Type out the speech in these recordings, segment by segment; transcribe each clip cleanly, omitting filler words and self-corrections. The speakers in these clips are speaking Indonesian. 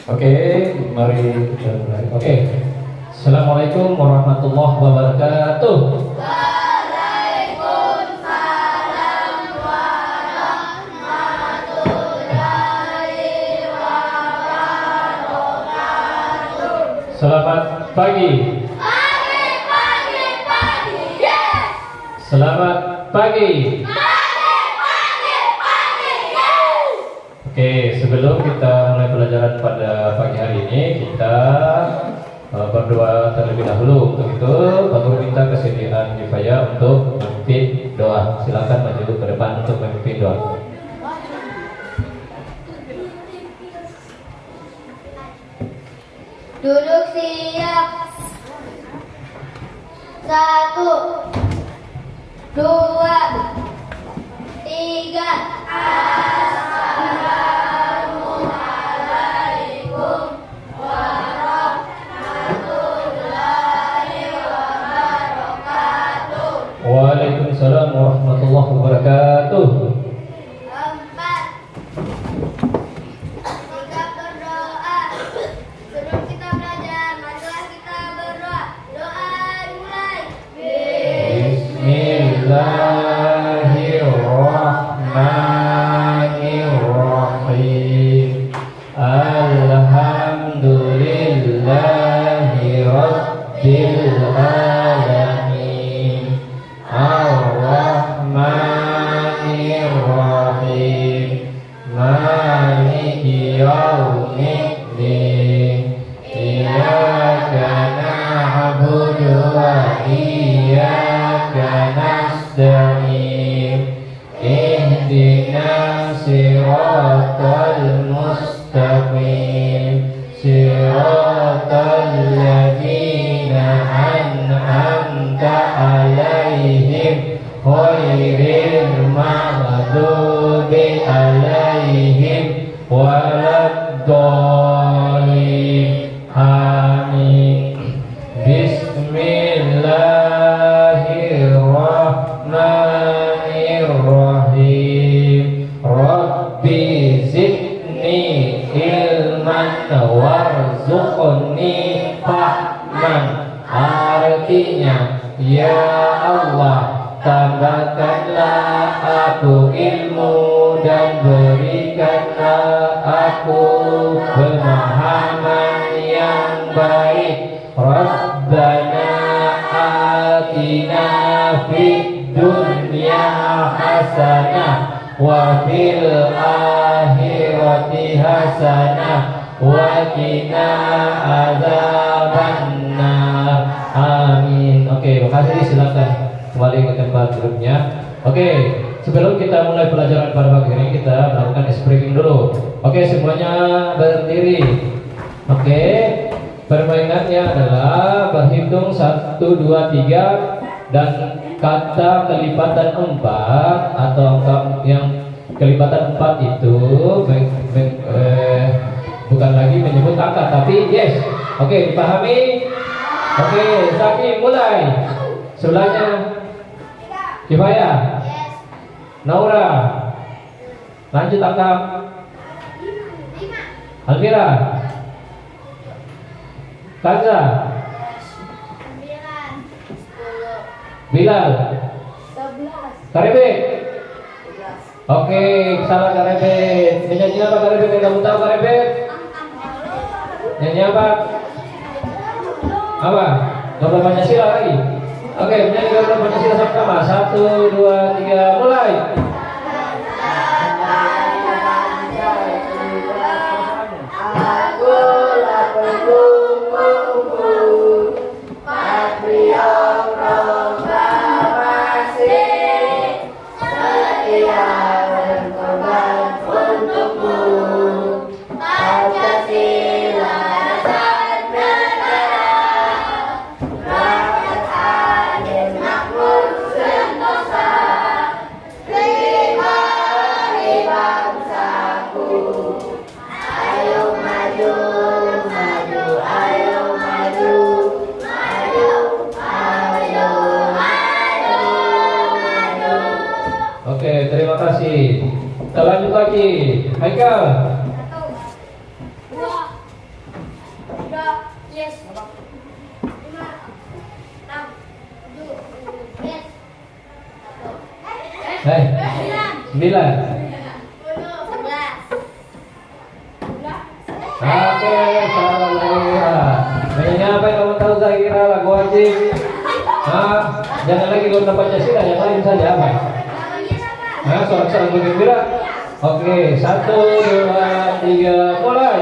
Oke, mari kita mulai. Oke. Assalamualaikum warahmatullahi wabarakatuh. Waalaikumsalam warahmatullahi wabarakatuh. Selamat pagi. Pagi, yes. Selamat pagi. Pagi, yes. Oke, sebelum kita mulai pelajaran pada pagi hari ini, kita berdoa terlebih dahulu. Untuk itu, Pak Guru minta kesediaan Kifaya untuk memimpin doa. Silakan maju ke depan untuk memimpin doa. Duduk siap. 1, 2, 3. Assalamualaikum warahmatullahi wabarakatuh. Waalaikumsalam warahmatullahi wabarakatuh. 4. Sikap berdoa. Sebelum kita belajar, marilah kita berdoa. Doa dimulai. Bismillahirrahmanirrahim. Alhamdulillahi rabbil alamin. Ar-Rahmanir-Rahim. Maliki yaumiddin. Iyyaka na'budu wa iyyaka nasta'in. Ihdinas siratal mustaqim. Siratal ladzina an'amta 'alaihim ghairil maghdubi 'alaihim waladdallin. Amin. Bismillahirrahmanirrahim. Rabbi zidni ilman warzuqni fahman. Artinya, ya Allah, tambahkanlah aku ilmu dan berikanlah aku pemahaman yang baik. Rabbana atina fid dunya hasanah wa fil akhirati hasanah wa qina adzabannar. Amin. Oke, makasih. Silakan kembali ke tempat duduknya. Oke, sebelum kita mulai pelajaran pada pagi ini, kita melakukan ice breaking dulu. Oke, semuanya berdiri. Oke, permainannya adalah berhitung 1, 2, 3 dan kata kelipatan 4 atau angka yang kelipatan 4 itu bukan lagi menyebut angka tapi yes. Oke, dipahami? Oke, Zaki mulai. Sebelahnya Kifaya, Naura, lanjut angka Alvira, Kaza, 9, 10, Bilal, 11, Karebe. Oke, salah Karebe. Nyanyi apa Karebe? Yang kamu tahu Karebe? Nyanyi apa? Apa? Gambar Pancasila lagi. Oke, menyanyi gambar Pancasila sama-sama. 1, 2, 3, mulai. Oke, terima kasih. Kita lanjut lagi. Haikal. 1, 2, 9. 11. Oke, salah Zahira. Nyanyi apa yang kamu tahu Zahira? Lagu wajib. Jangan lagi lagu Pancasila, yang lain saja apa? Sorak-sorak bergembira. Oke, 1, 2, 3, mulai.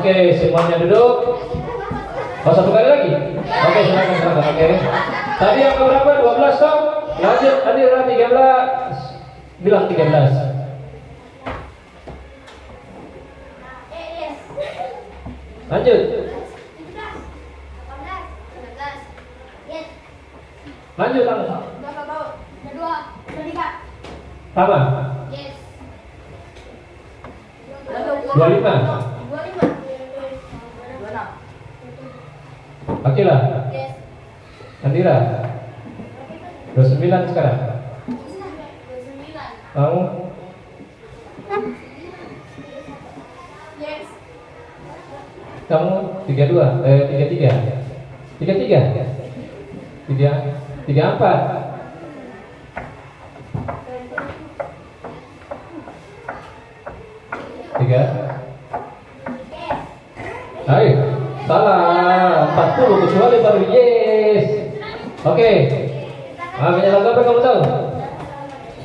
Oke, semuanya duduk. Oh, satu kali lagi. Oke, silakan. Oke. Tadi yang berapa? 12 toh? Lanjut, Adira 13. Bilang 13. Lanjut. 18. 19. Yes. Lanjut, langsung. Berapa bau? Kedua. Ketiga. Sama. Yes. 25. 25. Akila. Yes. Andira. 29 sekarang. 29. Kamu? Yes. Kamu 32. 33. 33. 34. 3. Ayo, salah. 40 kecuali baru yes. Oke. Punya lagu apa kamu tahu?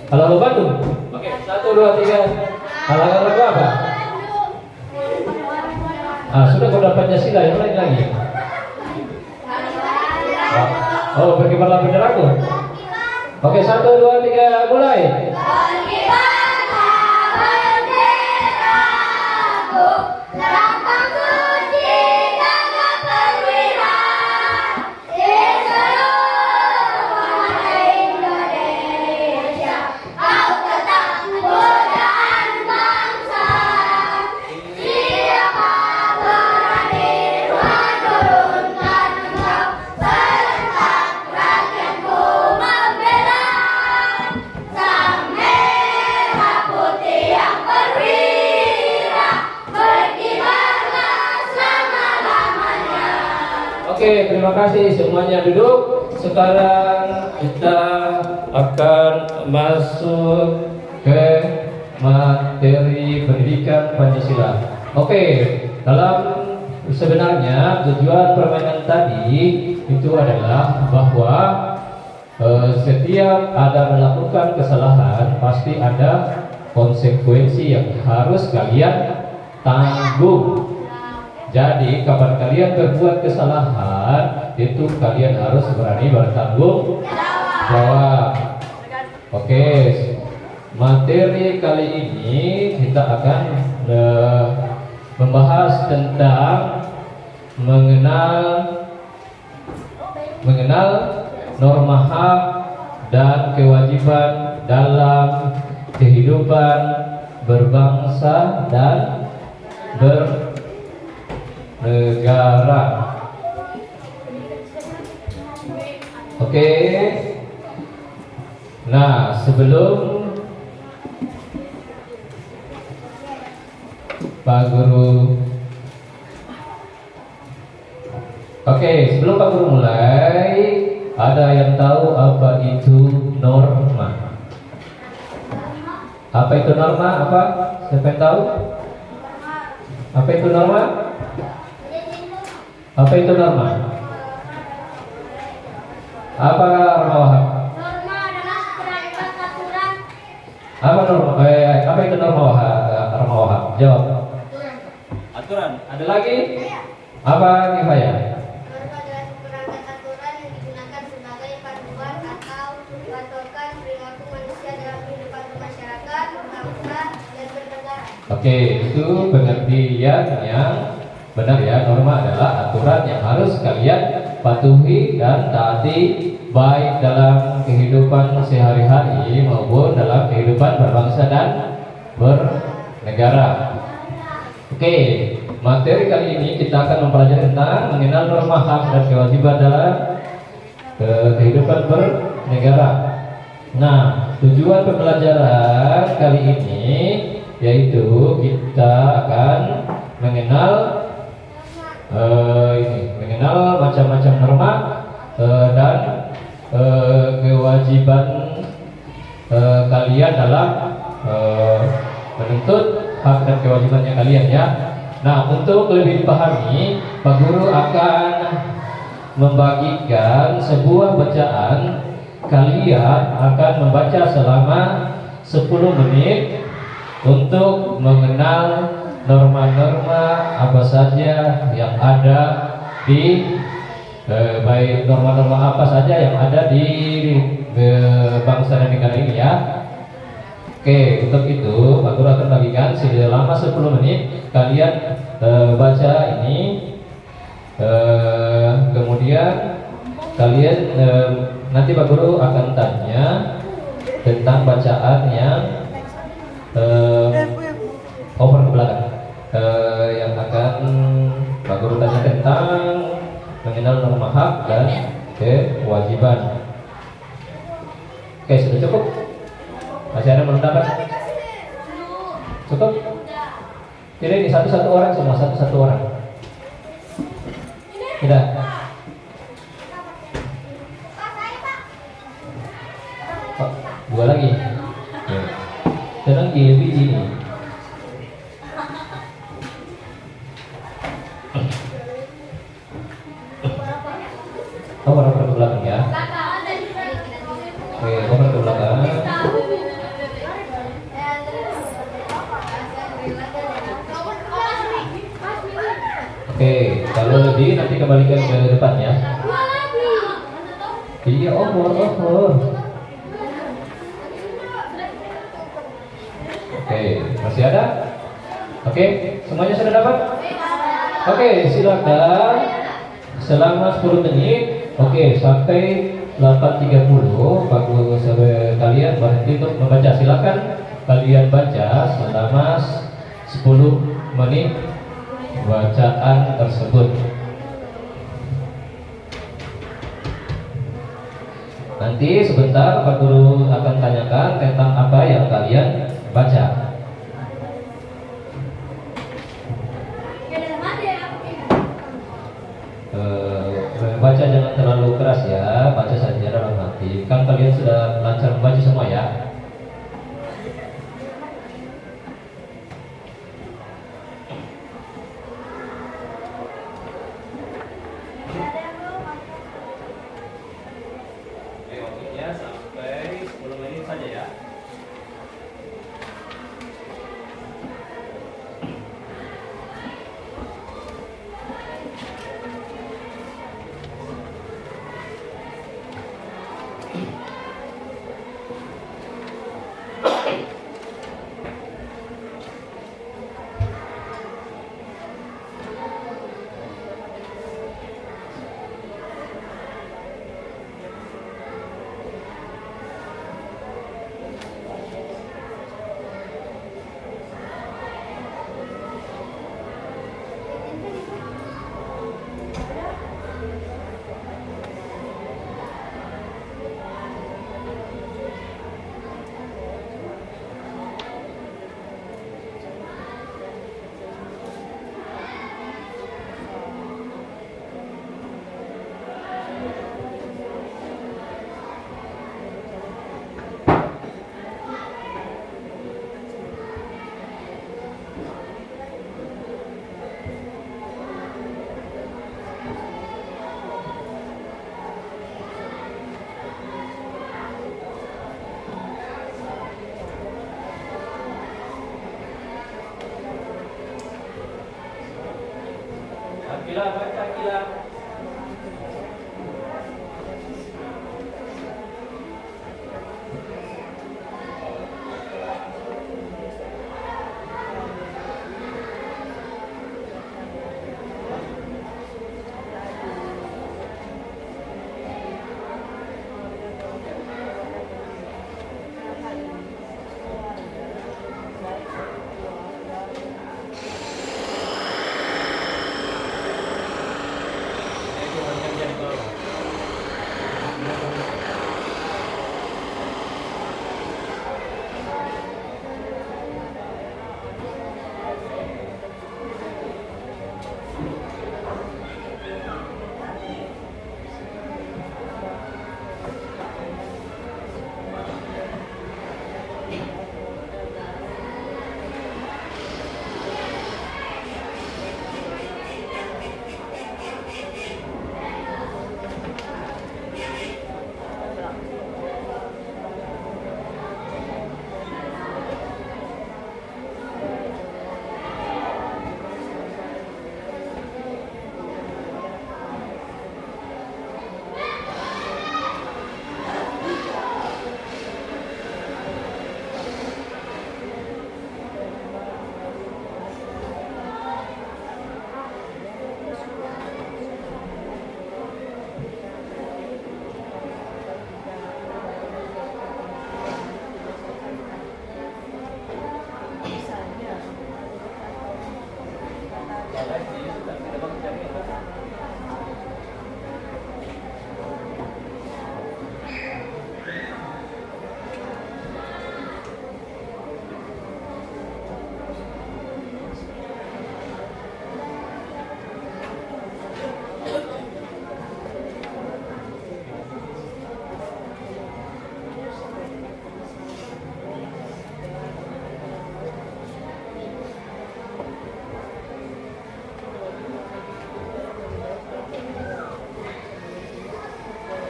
Halo Bandung. Oke, 1, 2, 3. Halangan lagu apa? Sudah kau dapat Pancasila, yang lain lagi. Oh, berkibarlah benderaku. Oke, 1, 2, 3, mulai. Oke, terima kasih semuanya duduk. Sekarang kita akan masuk ke materi pendidikan Pancasila. Oke, dalam sebenarnya tujuan permainan tadi itu adalah bahwa setiap ada melakukan kesalahan pasti ada konsekuensi yang harus kalian tanggung. Jadi kapan kalian berbuat kesalahan itu kalian harus berani bertanggung jawab. Oke, materi kali ini kita akan membahas tentang mengenal norma hak dan kewajiban dalam kehidupan berbangsa dan negara. Oke. Nah, sebelum Pak Guru sebelum Pak Guru mulai, ada yang tahu apa itu norma? Apa itu norma? Apa? Siapa yang tahu? Apa itu norma? Apa itu norma? Apa norma Wahab? Norma adalah peraturan. Apa norma? Apa itu norma Wahab? Norma Wahab. Jawab. Aturan. Ada lagi? Apa Kifaya? Norma adalah seperangkat aturan yang digunakan sebagai panduan atau patokan perilaku manusia dalam kehidupan masyarakat, bangsa, dan bernegara. Oke, itu pengertian yang benar ya. Norma adalah aturan yang harus kalian patuhi dan taati baik dalam kehidupan sehari-hari maupun dalam kehidupan berbangsa dan bernegara. Oke, materi kali ini kita akan mempelajari tentang mengenal norma hak dan kewajiban dalam kehidupan bernegara. Nah, tujuan pembelajaran kali ini yaitu kita akan mengenal mengenal macam-macam norma dan kewajiban kalian dalam menuntut hak dan kewajibannya kalian ya. Nah, untuk lebih dipahami, Pak Guru akan membagikan sebuah bacaan. Kalian akan membaca selama 10 menit untuk mengenal norma-norma apa saja yang ada di baik norma-norma apa saja yang ada di bangsa dan negara ini ya. Oke, untuk itu Pak Guru akan bagikan selama 10 menit kalian baca ini, kemudian kalian nanti Pak Guru akan tanya tentang bacaan yang over ke belakang, yang akan Pak Guru tanya tentang mengenal norma hak dan kewajiban. Oke, sudah cukup? Masih ada belum dapat? Cukup? Jadi ini satu-satu orang semua, satu-satu orang. Tidak? Oh, dua lagi. Tenang biji ini. Oh, orang ke belakang ya. Oke, orang ke belakang. Oke, kalau lebih nanti kembalikan ke depan ya. Iya, over. Oke, masih ada? Oke, semuanya sudah dapat? Oke, silakan selama 10 menit. Oke, sampai 8.30 Pak Guru kalian berhenti untuk membaca. Silakan kalian baca selama 10 menit bacaan tersebut. Nanti sebentar Pak Guru akan tanyakan tentang apa yang kalian baca. Baca jangan terlalu keras ya, baca saja dalam hati. Kan kalian sudah lancar membaca semua ya. Waktunya sampai 10 menit saja ya.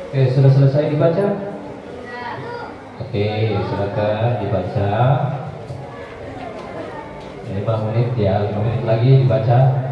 Oke, sudah selesai dibaca? Enggak. Oke, silakan dibaca. 5 menit ya, 5 menit lagi dibaca.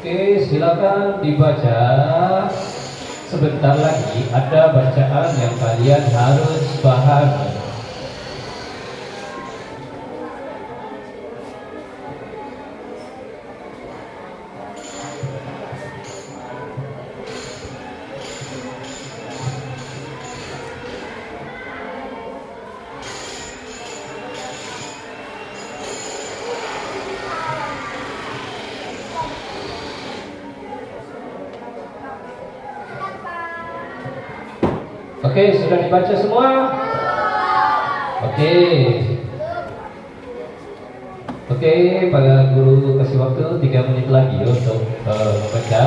Oke, silakan dibaca. Sebentar lagi ada bacaan yang kalian harus pahami. Oke, sudah dibaca semua? Oke. Oke, Pak Guru kasih waktu 3 menit lagi untuk membaca.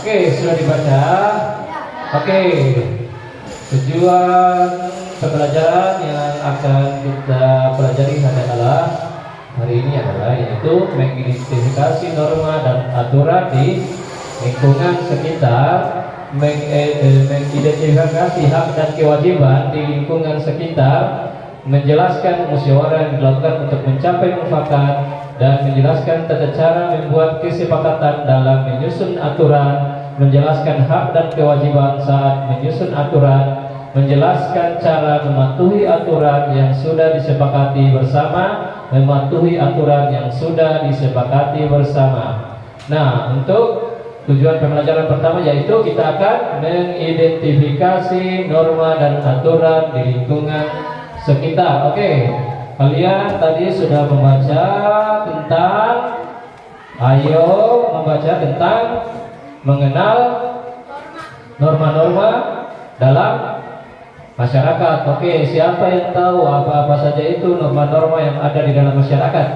Oke, sudah dibaca. Oke, tujuan pembelajaran yang akan kita pelajari hari ini adalah yaitu mengidentifikasi norma dan aturan di lingkungan sekitar, mengidentifikasi hak dan kewajiban di lingkungan sekitar, menjelaskan musyawarah yang dilakukan untuk mencapai mufakat, dan menjelaskan tata cara membuat kesepakatan dalam menyusun aturan, menjelaskan hak dan kewajiban saat menyusun aturan, menjelaskan cara mematuhi aturan yang sudah disepakati bersama, mematuhi aturan yang sudah disepakati bersama. Nah, untuk tujuan pembelajaran pertama yaitu kita akan mengidentifikasi norma dan aturan di lingkungan sekitar. Oke, kalian tadi sudah membaca tentang, mengenal norma-norma dalam masyarakat. Oke, siapa yang tahu apa-apa saja itu norma-norma yang ada di dalam masyarakat?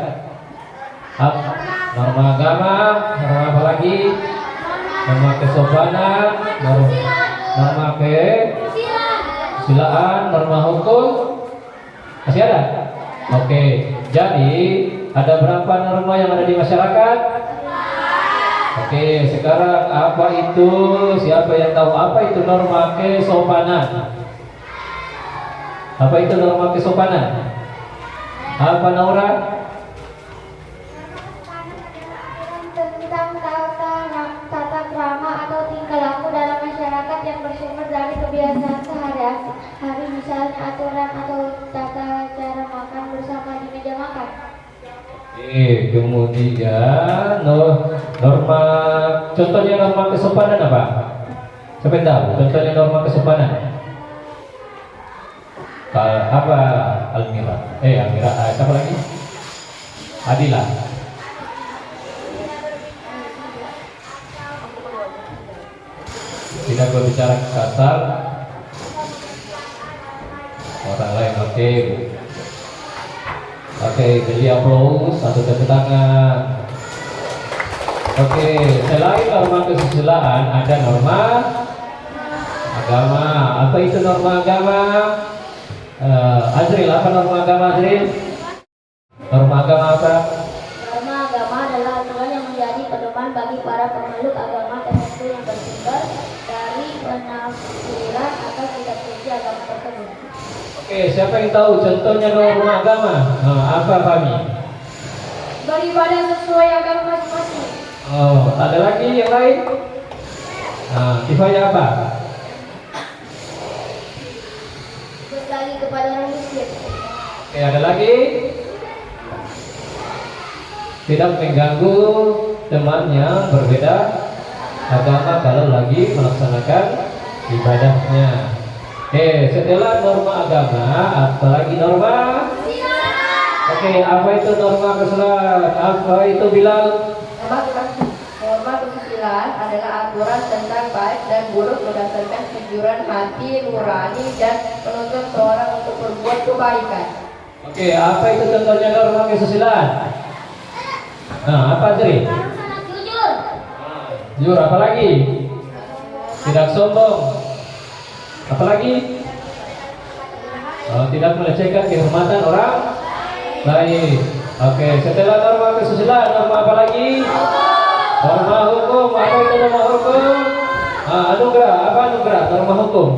Norma agama, norma apa lagi? Norma kesopanan, norma kesusilaan, norma hukum. Masih ada? Oke, jadi ada berapa norma yang ada di masyarakat? Oke, sekarang apa itu? Siapa yang tahu apa itu norma kesopanan? Apa itu norma kesopanan? Apa Naura? Tentang tata krama atau tingkah laku dalam masyarakat yang bersumber dari kebiasaan sehari-hari, misalnya aturan atau tata cara makan bersama di meja makan. Kemudian norma, contohnya norma kesopanan apa? Siapa yang tahu? Contohnya norma kesopanan apa? Almira, siapa lagi? Adila. Tidak berbicara kasar orang lain. Oke, jadi aplaus atau tepuk tangan. Oke, selain norma kesusilaan ada norma agama. Apa itu norma agama? Azril, apa norma agama Azril? Norma agama apa? Norma agama adalah aturan yang menjadi pedoman bagi para pemeluk agama tertentu yang bersumber dari penafsiran atau kitab suci agama tersebut. Oke, siapa yang tahu contohnya norma agama? Apa Fami? Beribadah sesuai agama masing-masing. Ada lagi yang lain? Kifayah apa? Berbagi kepada orang miskin. Oke, ada lagi? Tidak mengganggu temannya berbeda agama kalau lagi melaksanakan ibadahnya. Setelah norma agama, apalagi norma? Oke, apa itu norma kesusilaan? Apa itu Bilal? Norma kesusilaan adalah aturan tentang baik dan buruk berdasarkan kejujuran hati nurani dan menuntut seorang untuk berbuat kebaikan. Oke, apa itu contohnya norma kesusilaan? Apa Tri? Jujur. Jujur, apa lagi? Tidak sombong. Apa lagi? Tidak melecehkan kehormatan orang lain. Oke, setelah norma kesusilaan, norma apa lagi? Norma hukum. Apa itu norma hukum? Anugerah. Apa anugerah? Norma hukum.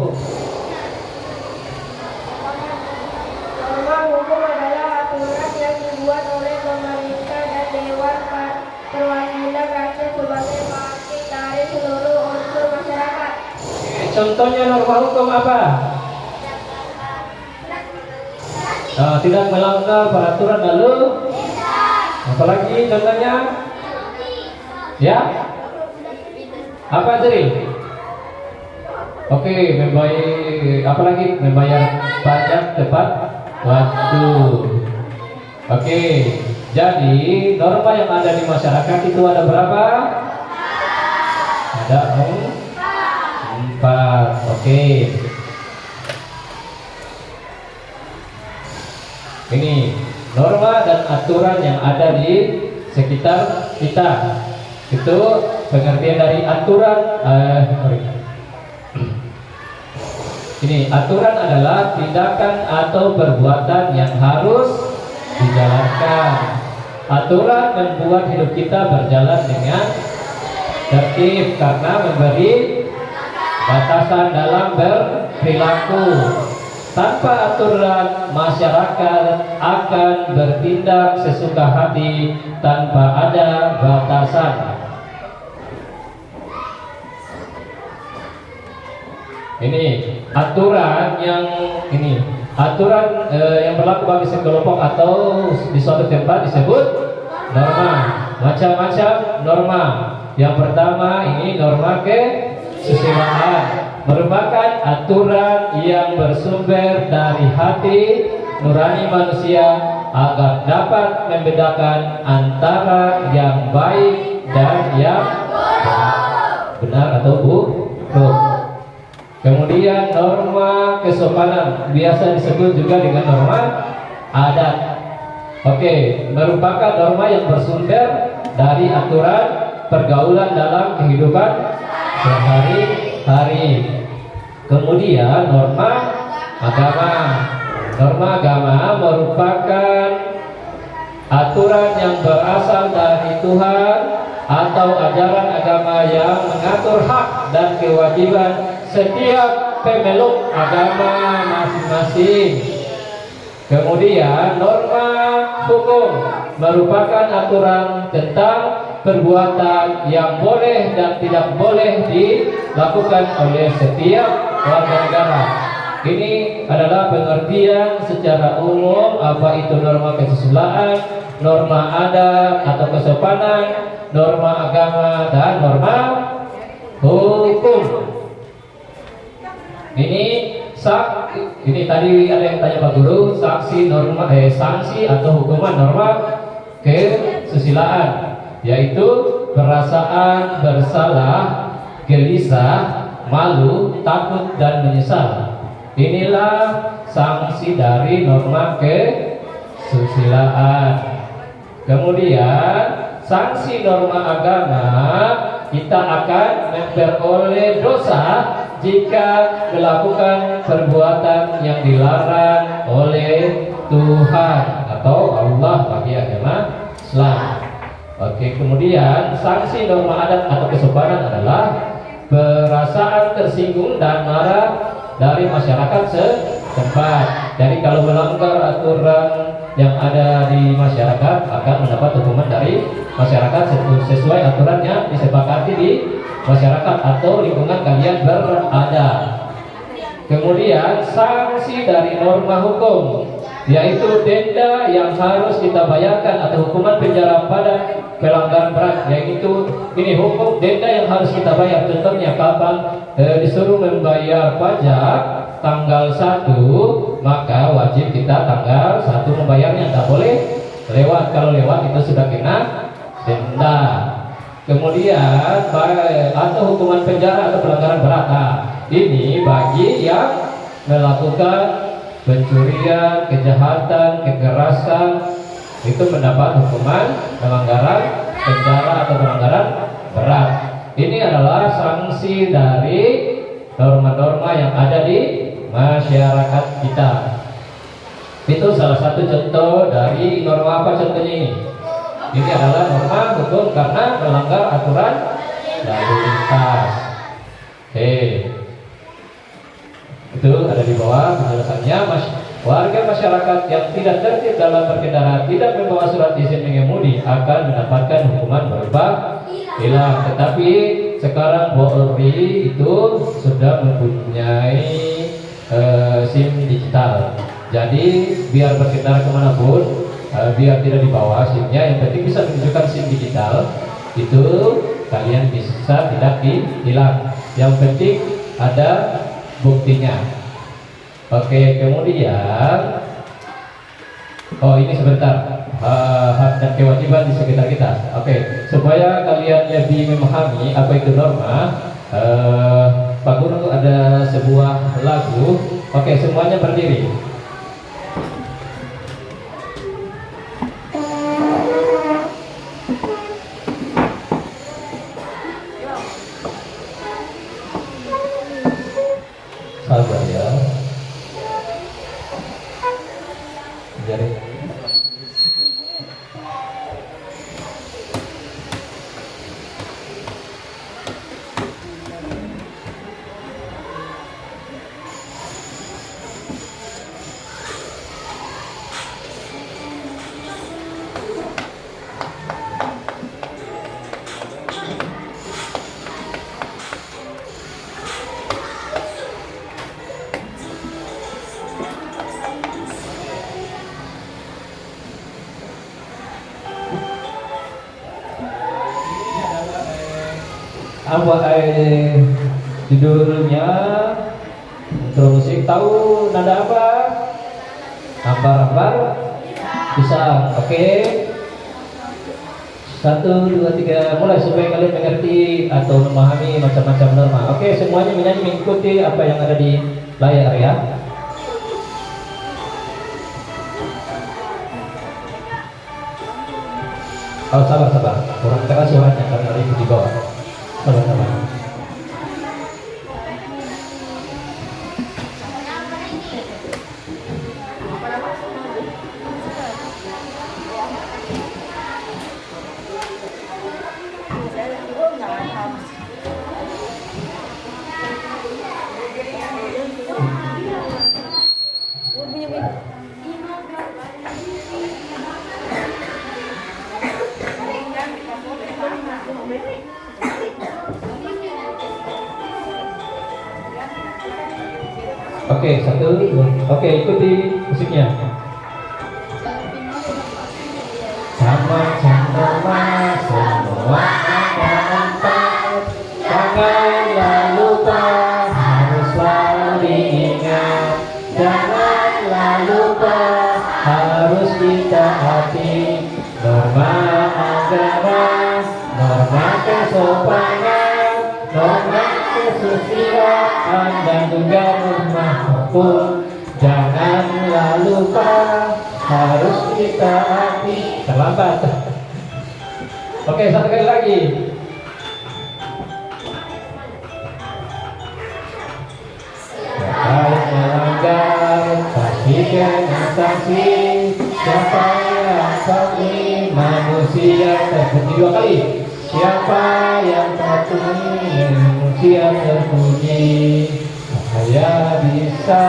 Norma hukum adalah aturan yang dibuat oleh pemerintah dan Dewan Perwakilan Rakyat sebagai wakil dari seluruh unsur masyarakat. Contohnya norma hukum apa? Tidak melanggar peraturan lalu. Apalagi contohnya? Ya? Apa Zri? Oke, apalagi membayar pajak tepat waktu. Oke, jadi norma yang ada di masyarakat itu ada berapa? Ada 4. Oke. Ini norma dan aturan yang ada di sekitar kita. Itu pengertian dari aturan. Ini aturan adalah tindakan atau perbuatan yang harus dijalankan. Aturan membuat hidup kita berjalan dengan tertib karena memberi batasan dalam berperilaku. Tanpa aturan, masyarakat akan bertindak sesuka hati tanpa ada batasan. Ini aturan yang berlaku bagi sekelompok atau di suatu tempat disebut norma. Macam-macam norma. Yang pertama ini norma kesusilaan. Merupakan aturan yang bersumber dari hati nurani manusia agar dapat membedakan antara yang baik dan yang benar atau buruk. Kemudian norma kesopanan biasa disebut juga dengan norma adat. Oke, merupakan norma yang bersumber dari aturan pergaulan dalam kehidupan sehari-hari. Kemudian norma agama. Norma agama merupakan aturan yang berasal dari Tuhan atau ajaran agama yang mengatur hak dan kewajiban setiap pemeluk agama masing-masing. Kemudian norma hukum merupakan aturan tentang perbuatan yang boleh dan tidak boleh dilakukan oleh setiap warga negara. Ini adalah pengertian secara umum apa itu norma kesusilaan, norma adat atau kesopanan, norma agama, dan norma hukum. Ini tadi ada yang tanya Pak Guru, sanksi atau hukuman norma kesusilaan, yaitu perasaan bersalah, gelisah, malu, takut, dan menyesal. Inilah sanksi dari norma kesusilaan. Kemudian sanksi norma agama, kita akan memperoleh dosa jika melakukan perbuatan yang dilarang oleh Tuhan atau Allah bagi agama Islam. Oke, kemudian sanksi norma adat atau kesopanan adalah perasaan tersinggung dan marah dari masyarakat setempat. Jadi kalau melanggar aturan yang ada di masyarakat akan mendapat hukuman dari masyarakat sesuai aturan yang disepakati di masyarakat atau lingkungan kalian berada. Kemudian sanksi dari norma hukum, yaitu denda yang harus kita bayarkan atau hukuman penjara pada pelanggaran berat, yaitu ini hukum denda yang harus kita bayar. Contohnya kapan disuruh membayar pajak tanggal 1, maka wajib kita tanggal 1 membayarnya, tak boleh lewat. Kalau lewat itu sudah kena denda. Kemudian atau hukuman penjara atau pelanggaran berat. Nah, ini bagi yang melakukan pencurian, kejahatan, kekerasan, itu mendapat hukuman pelanggaran penjara atau pelanggaran berat. Ini adalah sanksi dari norma-norma yang ada di masyarakat kita. Itu salah satu contoh dari norma apa contohnya ini. Ini adalah norma hukum karena melanggar aturan lalu lintas. Itu ada di bawah penjelasannya. Warga masyarakat yang tidak tertib dalam berkendara, tidak membawa surat izin mengemudi akan mendapatkan hukuman berupa tilang. Tetapi sekarang Polri itu sudah mempunyai SIM digital. Jadi biar berkendara kemanapun, biar tidak dibawa SIM-nya, yang penting bisa menunjukkan SIM digital, itu kalian bisa tidak ditilang. Yang penting ada buktinya. Oke, kemudian ini sebentar, hak dan kewajiban di sekitar kita. Oke, supaya kalian lebih memahami apa itu norma, Pak Guru ada sebuah lagu. Oke, semuanya berdiri. Sabar ya. Jadi apa judulnya intro musik, tahu nada apa? Hambar bisa. Oke, 1, 2, 3, mulai supaya kalian mengerti atau memahami macam-macam norma. Oke, semuanya menyanyi mengikuti apa yang ada di layar ya. Oh, sabar, kurang keras suaranya karena ada ibu di bawah. Sabar. Oke, 1, 2. Oke, ikuti musiknya. Sama-sama semua nampak, janganlah lupa, harus selalu diingat. Janganlah lupa, harus ditaati norma agama, norma kesopanan, norma kesusilaan, dan juga norma hukum. Janganlah lupa, harus ditaati. Terlambat. Oke, satu kali lagi. Siapa yang melanggar pasti kena sanksi. Siapa yang patuhi manusia terpuji. 2 kali. Siapa yang patuhi manusia terpuji. Saya bisa,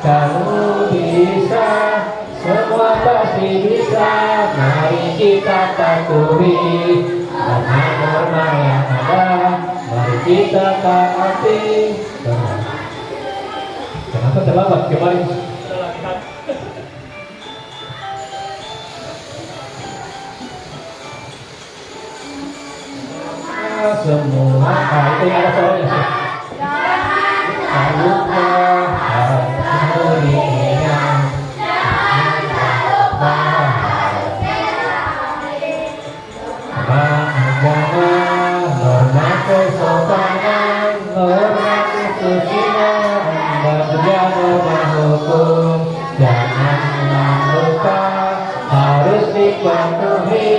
kamu bisa, semua pasti bisa. Mari kita patuhi norma yang ada. Mari kita taati. Kenapa terlambat kemarin? Semua itu yang ada soalnya. Jangan lupa, harus diingat. Agama, norma kesopanan, norma kesusilaan, dan juga norma hukum. Janganlah lupa, harus dipatuhi.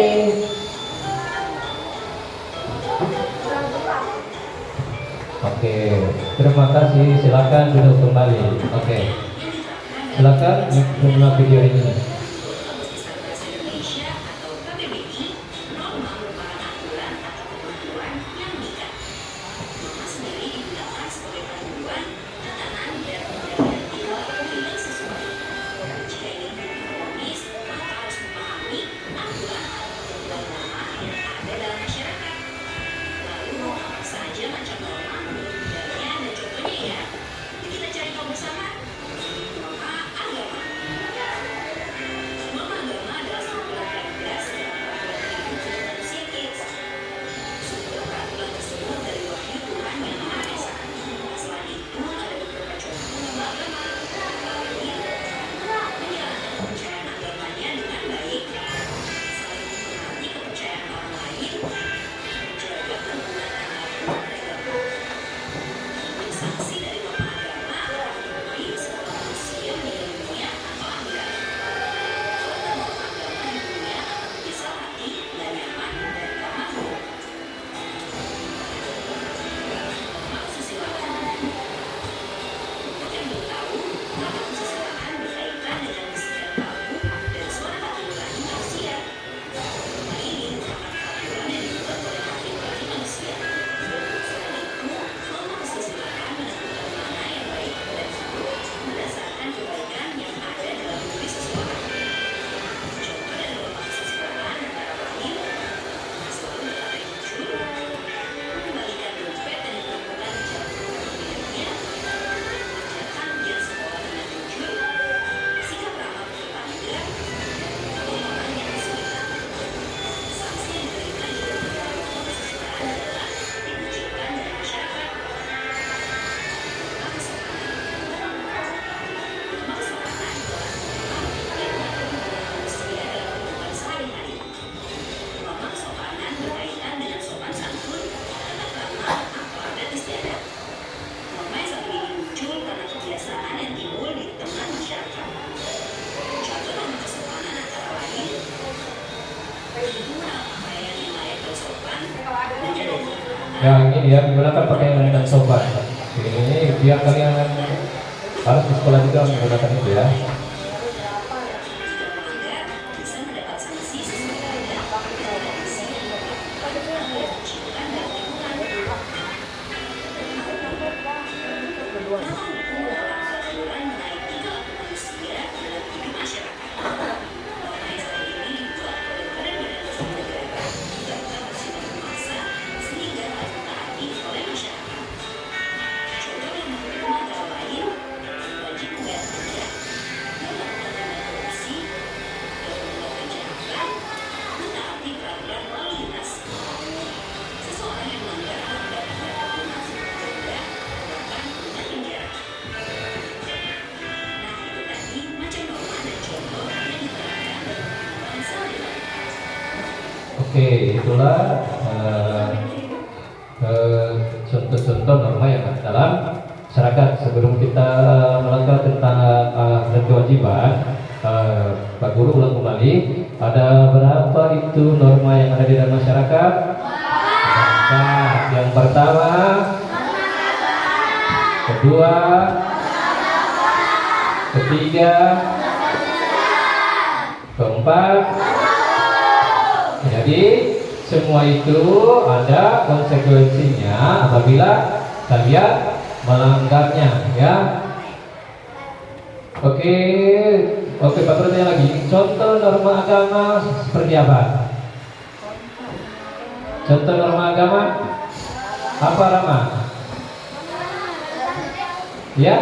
Oke, terima kasih. Silakan duduk kembali. Oke, silakan menyimak video ini. Yang ini ya menggunakan pakaian dan sopan. Ini biar kalian harus di sekolah juga menggunakan itu ya. Oke, itulah contoh-contoh norma yang ada dalam masyarakat. Sebelum kita melangkah tentang dan kewajiban, Pak Guru ulang kembali. Ada berapa itu norma yang ada di dalam masyarakat? Empat. Yang pertama, kedua, ketiga, keempat. Jadi semua itu ada konsekuensinya apabila kalian melanggarnya, ya. Oke, Pak Guru tanya lagi. Contoh norma agama seperti apa? Contoh norma agama apa, Rama? Ya.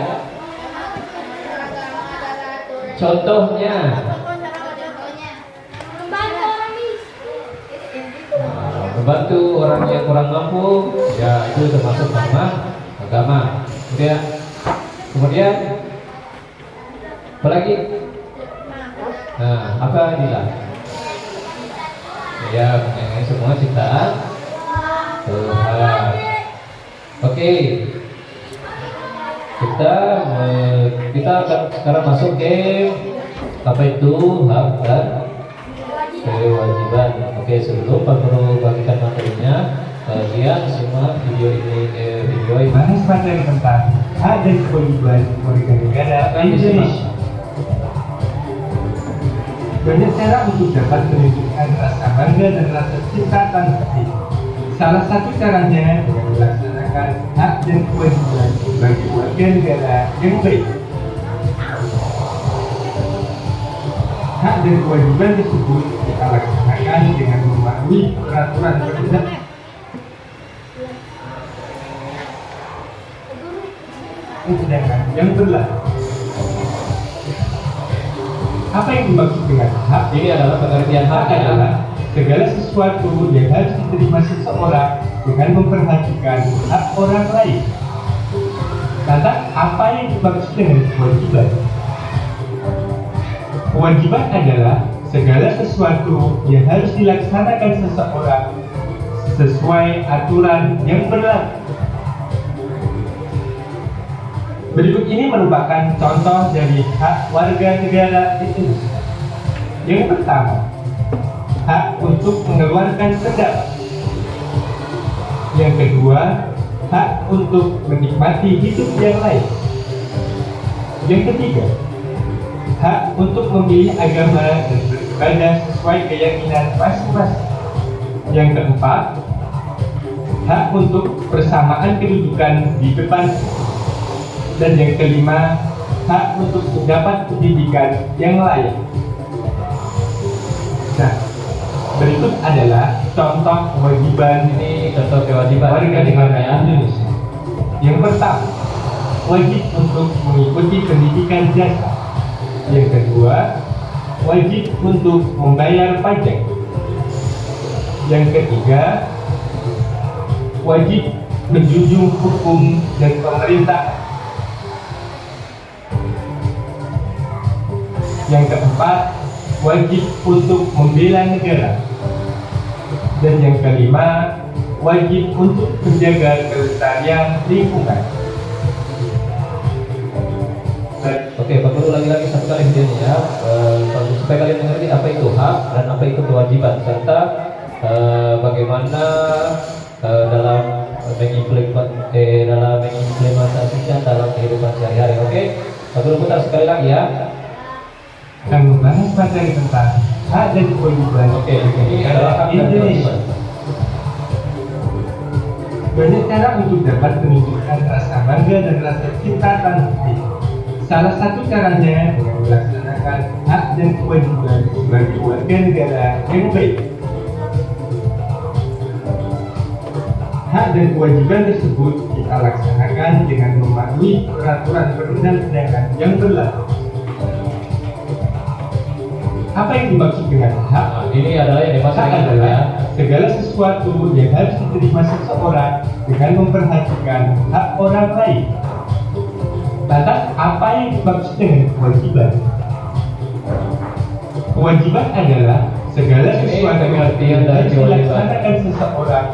Contohnya. Membantu orang yang kurang mampu, ya itu termasuk norma agama. Kemudian apa lagi? Nah, apa Nila? Ya, mengenai semua ciptaan Tuhan. Oke, kita akan sekarang masuk ke apa itu hak dan kewajiban. Oke, sebelum Pak Guru bagikan materinya, kalian simak video ini. Bahas materi tentang hak dan kewajiban warga negara Indonesia. Banyak cara untuk dapat menunjukkan rasa bangga dan rasa cinta tanah air. Salah satu caranya dengan melaksanakan hak dan kewajiban bagi warga negara yang baik. Hak dan kewajiban tersebut kita laksanakan dengan mematuhi peraturan perundang. Undangan yang berlaku. Apa yang dimaksud dengan hak? Ini adalah pengertian hak Adalah segala sesuatu yang harus diterima seseorang dengan memperhatikan hak orang lain. Lantas, apa yang dimaksud dengan kewajiban? Kewajiban adalah segala sesuatu yang harus dilaksanakan seseorang sesuai aturan yang berlaku. Berikut ini merupakan contoh dari hak warga negara Indonesia. Yang pertama, hak untuk mengeluarkan pendapat. Yang kedua, hak untuk menikmati hidup yang lain. Yang ketiga, hak untuk memilih agama dan beribadah sesuai keyakinan masing-masing. Yang keempat, hak untuk persamaan kedudukan di depan. Dan yang kelima, hak untuk mendapat pendidikan yang layak. Nah, berikut adalah contoh kewajiban ini contoh kewajiban warga negara Indonesia. Yang pertama, wajib untuk mengikuti pendidikan dasar. Yang kedua, wajib untuk membayar pajak. Yang ketiga, wajib menjunjung hukum dan pemerintah. Yang keempat, wajib untuk membela negara. Dan yang kelima, wajib untuk menjaga kelestarian lingkungan. Oke, Pak Guru lagi-lagi satu kali videonya ya, supaya kalian mengerti apa itu hak dan apa itu kewajiban serta bagaimana dalam dalam mengimplementasikan dalam kehidupan sehari-hari. Oke, Pak Guru putar sekali lagi ya. Akan membahas materi tentang hak dan kewajiban Oke, ini adalah hak dan Indonesia. kewajiban. Banyak cara untuk dapat menunjukkan rasa bangga dan rasa cinta tanah air. Salah satu caranya dengan melaksanakan hak dan kewajiban sebagai warga negara yang baik. Hak dan kewajiban tersebut kita laksanakan dengan mematuhi peraturan perundang-undangan yang berlaku. Apa yang dimaksud dengan hak? Nah, ini adalah yang dimaksud Hak dengan adalah ya. segala sesuatu yang harus diterima seseorang dengan memperhatikan hak orang lain. Lantas, apa yang dimaksud dengan kewajiban? Kewajiban adalah segala Ini sesuatu pengertian yang dari harus kewajiban. dilaksanakan seseorang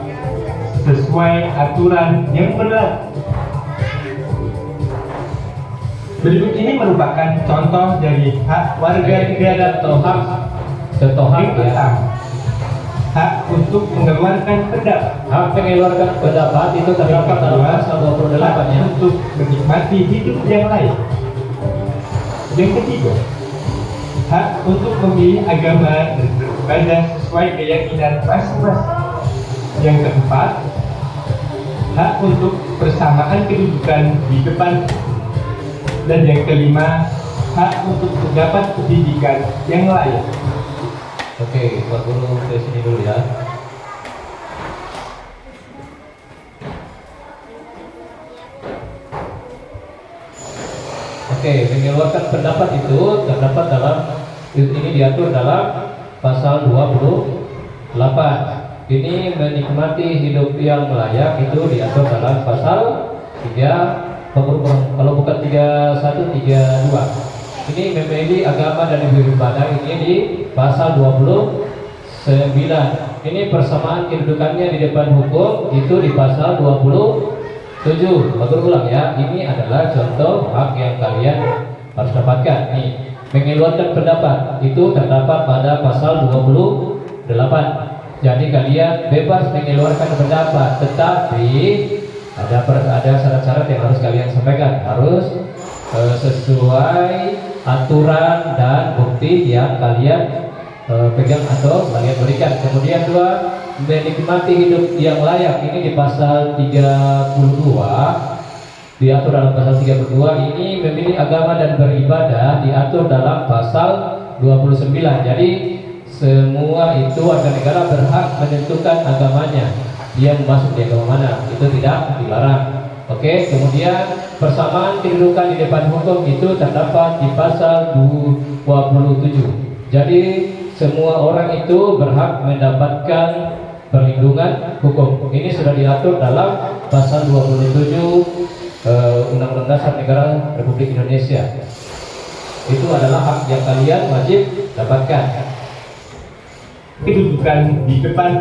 sesuai aturan yang berlaku. Berikut ini merupakan contoh dari hak warga negara Contoh hak yang ya. pertama, hak untuk mengeluarkan pendapat. Hak mengeluarkan pendapat itu terdapat dalam pasal 28 ya. Hak untuk menikmati hidup yang lain. Yang ketiga, hak untuk memilih agama dan beribadah sesuai keyakinan masing-masing. Yang keempat, hak untuk persamaan kedudukan di depan. Dan yang kelima, hak untuk mendapat pendidikan yang layak. Oke, Pak Guru ke sini dulu ya. Oke, mengeluarkan pendapat itu terdapat dalam ini diatur dalam pasal 28. Ini menikmati hidup yang layak itu diatur dalam pasal 3 kalau bukan 31 32. Ini memilih agama dan beribadah ini di pasal 29. Ini persamaan kedudukannya di depan hukum itu di pasal 27. Bagus ulang ya. Ini adalah contoh hak yang kalian harus dapatkan. Nih, mengeluarkan pendapat itu terdapat pada pasal 28. Jadi kalian bebas mengeluarkan pendapat, tetapi ada syarat-syarat yang harus kalian sampaikan. Harus sesuai aturan dan bukti yang kalian pegang atau kalian berikan. Kemudian dua, menikmati hidup yang layak. Ini di pasal 32 diatur dalam pasal 32. Ini memilih agama dan beribadah diatur dalam pasal 29. Jadi semua itu warga negara berhak menentukan agamanya, dia masuk di agama mana, itu tidak dilarang. Oke, kemudian persamaan kedudukan di depan hukum itu terdapat di pasal 27. Jadi semua orang itu berhak mendapatkan perlindungan hukum. Ini sudah diatur dalam pasal 27 Undang-Undang Dasar Negara Republik Indonesia. Itu adalah hak yang kalian wajib dapatkan. Kedudukan di depan.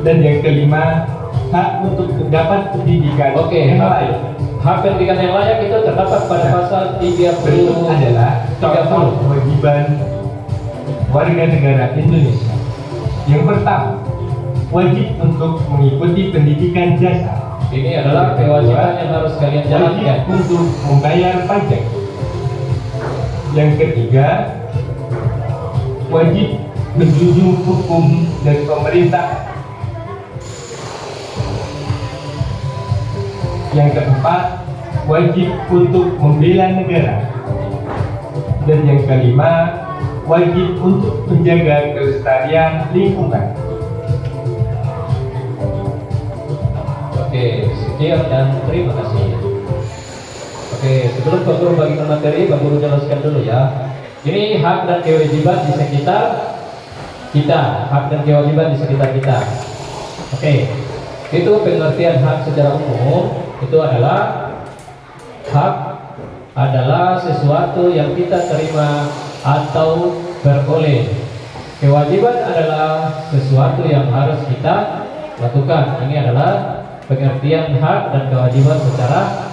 Dan yang kelima, hak untuk mendapat pendidikan Oke, yang hak layak. pendidikan yang layak itu terdapat pada pasal 30. Berikut adalah contoh kewajiban warga negara Indonesia. Yang pertama, wajib untuk mengikuti pendidikan dasar. Ini adalah kewajiban yang harus kalian Wajib jalankan. untuk membayar pajak. Yang ketiga, wajib menjunjung hukum dan pemerintah. Yang keempat, wajib untuk membela negara. Dan yang kelima, wajib untuk menjaga kelestarian lingkungan. Oke, sekian dan terima kasih. Oke, sebelum Pak Guru bagikan materi, Pak Guru jelaskan dulu ya. Ini hak dan kewajiban di sekitar kita, hak dan kewajiban di sekitar kita. Oke, itu pengertian hak secara umum. Itu adalah hak adalah sesuatu yang kita terima atau beroleh. Kewajiban adalah sesuatu yang harus kita lakukan. Ini adalah pengertian hak dan kewajiban secara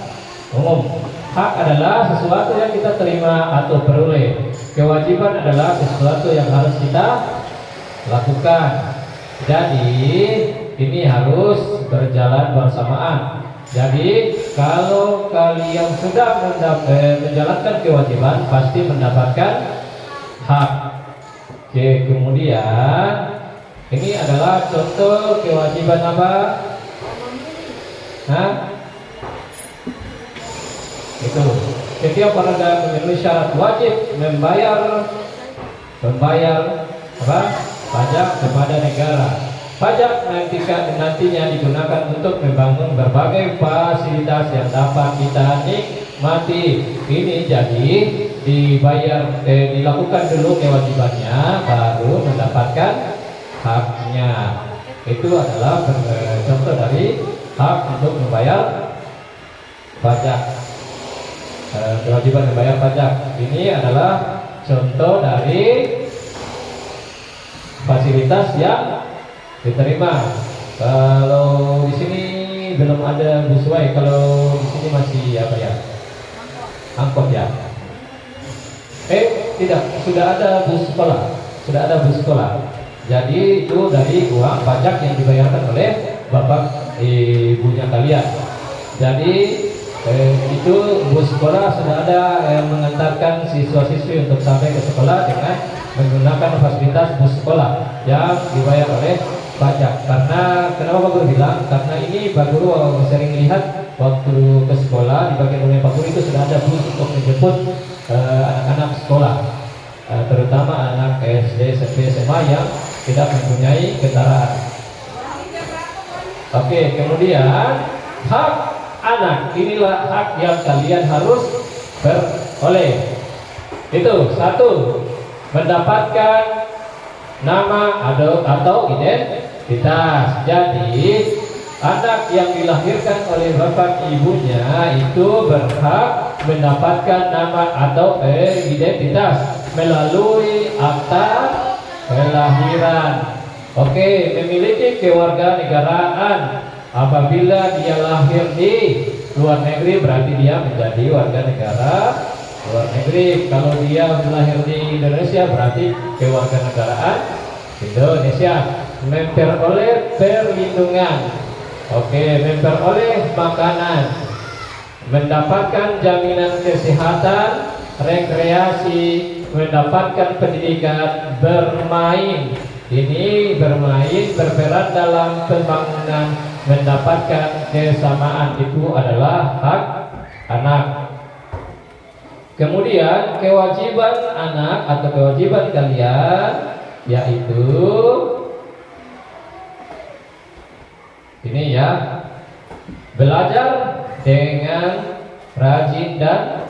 umum. Hak adalah sesuatu yang kita terima atau peroleh. Kewajiban adalah sesuatu yang harus kita lakukan. Jadi ini harus berjalan bersamaan. Jadi kalau kalian sudah menjalankan kewajiban, pasti mendapatkan hak. Oke, kemudian ini adalah contoh kewajiban apa? Hah? Itu setiap warga memenuhi syarat wajib membayar apa? Pajak kepada negara. Pajak nantinya digunakan untuk membangun berbagai fasilitas yang dapat kita nikmati. Ini jadi dilakukan dulu kewajibannya, baru mendapatkan haknya. Itu adalah contoh dari hak untuk membayar pajak. Kewajiban membayar pajak ini adalah contoh dari fasilitas yang diterima. Kalau di sini belum ada busway, kalau di sini masih apa ya? Angkot ya. Tidak, sudah ada bus sekolah. Jadi itu dari uang pajak yang dibayarkan oleh bapak ibunya kalian. Jadi itu bus sekolah sudah ada yang mengantarkan siswa-siswi untuk sampai ke sekolah dengan menggunakan fasilitas bus sekolah yang dibayar oleh pajak. Karena kenapa Pak Guru bilang? Karena ini Pak Guru sering lihat waktu ke sekolah di bagian rumah Pak Guru itu sudah ada bus untuk menjemput anak-anak sekolah, terutama anak SD, SMP, SMA yang tidak mempunyai kendaraan. Oke, kemudian hak anak, inilah hak yang kalian harus beroleh. Itu satu, mendapatkan nama atau identitas. Jadi anak yang dilahirkan oleh bapak ibunya itu berhak mendapatkan nama atau identitas melalui akta kelahiran. Oke, memiliki kewarganegaraan. Apabila dia lahir di luar negeri, berarti dia menjadi warga negara luar negeri. Kalau dia lahir di Indonesia, berarti kewarganegaraan Indonesia. Memperoleh perlindungan. Oke, memperoleh makanan, mendapatkan jaminan kesehatan, rekreasi, mendapatkan pendidikan, bermain. Ini bermain berperan dalam pembangunan, mendapatkan kesamaan, itu adalah hak anak. Kemudian kewajiban anak atau kewajiban kalian yaitu ini ya, belajar dengan rajin dan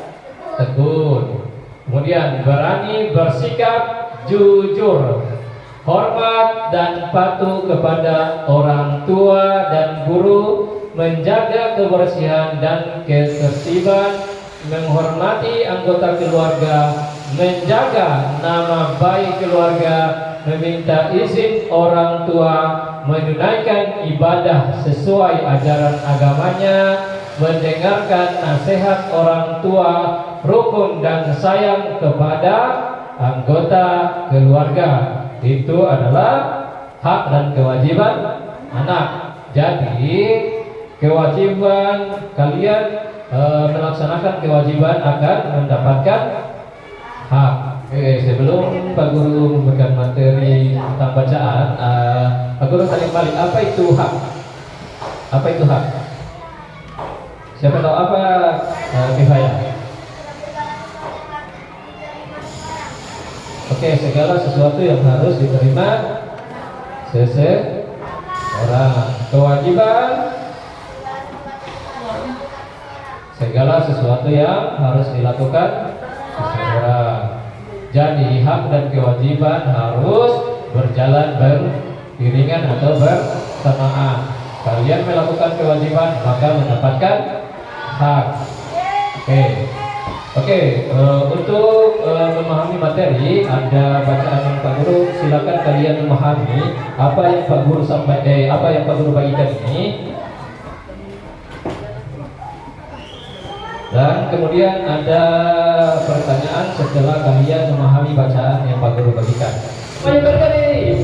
tekun. Kemudian berani bersikap jujur, hormat dan patuh kepada orang tua dan guru, menjaga kebersihan dan ketertiban, menghormati anggota keluarga, menjaga nama baik keluarga, meminta izin orang tua, menunaikan ibadah sesuai ajaran agamanya, mendengarkan nasihat orang tua, rukun dan sayang kepada anggota keluarga. Itu adalah hak dan kewajiban anak. Jadi kewajiban kalian melaksanakan kewajiban akan mendapatkan hak. Sebelum Pak Guru memberikan materi tentang bacaan, Pak Guru tanya kembali, apa itu hak? Apa itu hak? Siapa tahu apa kifayah? Oke, segala sesuatu yang harus diterima seseorang. Kewajiban, segala sesuatu yang harus dilakukan seseorang. Jadi hak dan kewajiban harus berjalan beriringan atau bersamaan. Kalian melakukan kewajiban maka mendapatkan hak. Oke, untuk memahami materi, ada bacaan yang Pak Guru. Silakan kalian memahami apa yang Pak Guru apa yang Pak Guru bagikan ini. Dan kemudian ada pertanyaan setelah kalian memahami bacaan yang Pak Guru bagikan. Maju berdiri.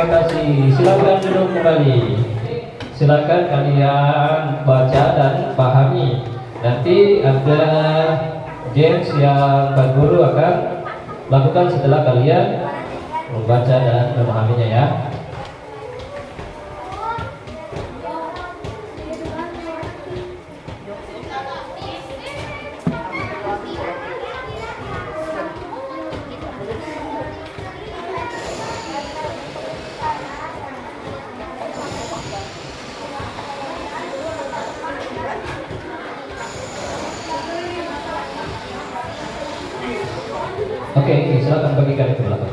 kasih. Silakan duduk kembali. Silakan kalian baca dan pahami. Nanti ada games yang Pak Guru akan lakukan setelah kalian membaca dan memahaminya ya. Oke, silakan bagikan ke belakang.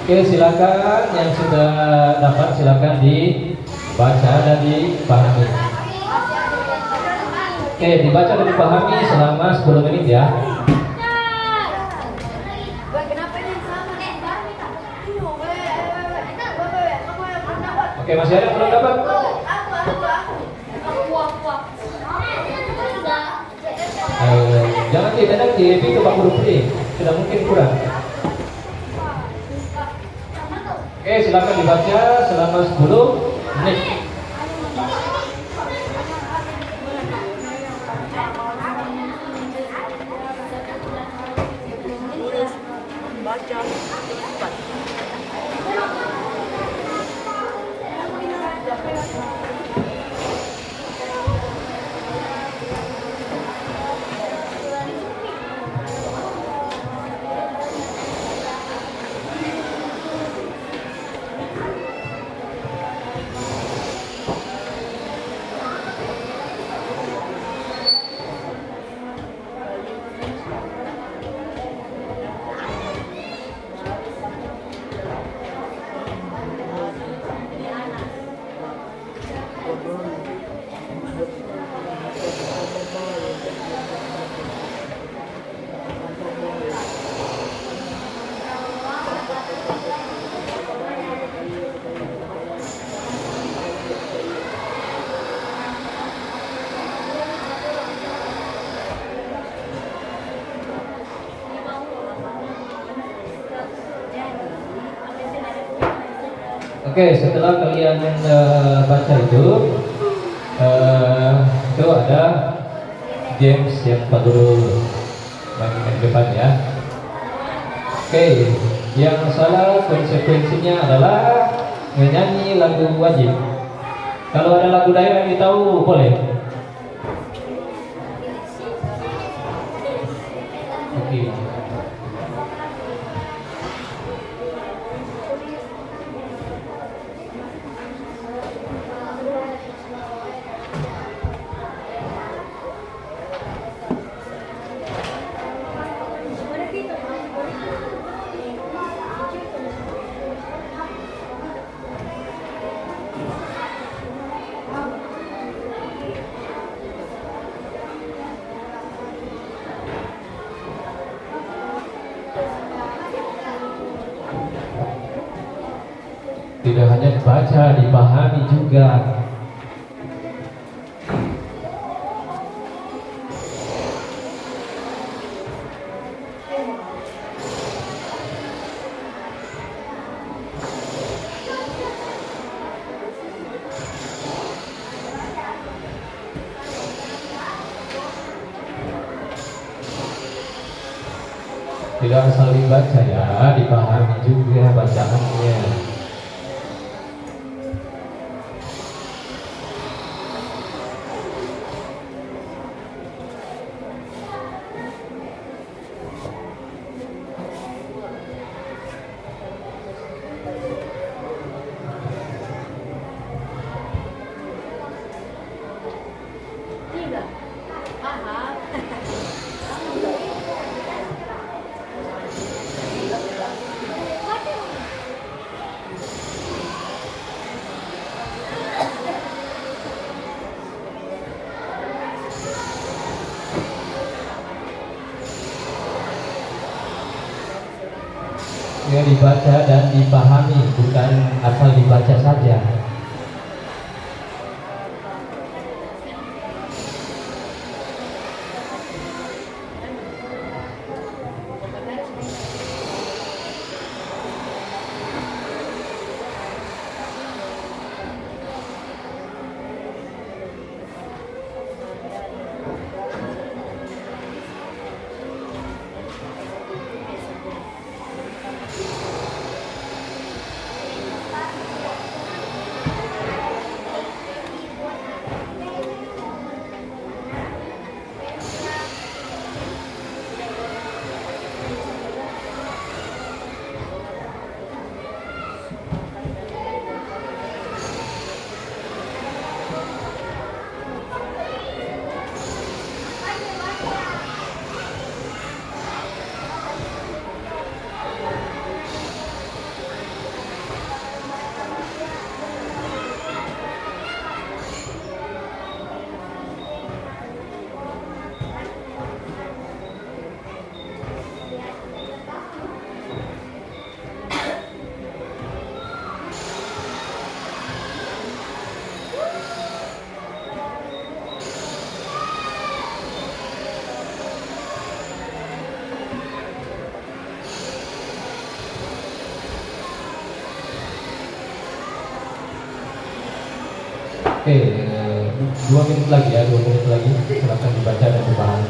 Oke, silakan yang sudah dapat silakan dibaca dan dipahami. Oke, dibaca dan dipahami selama 10 menit ya. Oke, masih ada yang belum dapat? Jangan tidak di pintu Pak Guru Putih, tidak mungkin kurang. Oke, silakan dibaca selama 10 menit. Oke, setelah kalian baca itu ada games yang Pak Guru bagikan depan ya. Oke, yang salah konsekuensinya adalah menyanyi lagu wajib. Kalau ada lagu daerah yang tahu boleh. Oke. Tidak hanya dibaca, dipahami juga. Tidak asal dibaca ya, dipahami juga bacaannya. Ya, dibaca dan dipahami, bukan asal dibaca saja. Oke, 2 menit lagi ya, 2 menit lagi. Silakan dibaca dan dipahami.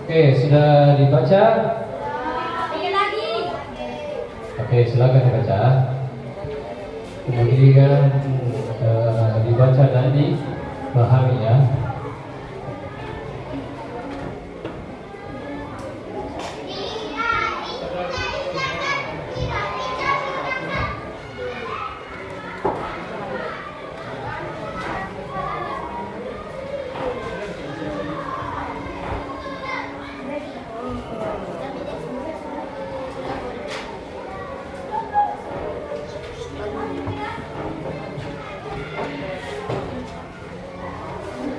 Oke, sudah dibaca? Oke, silakan dibaca. Kemudian dibaca dan dipahami ya.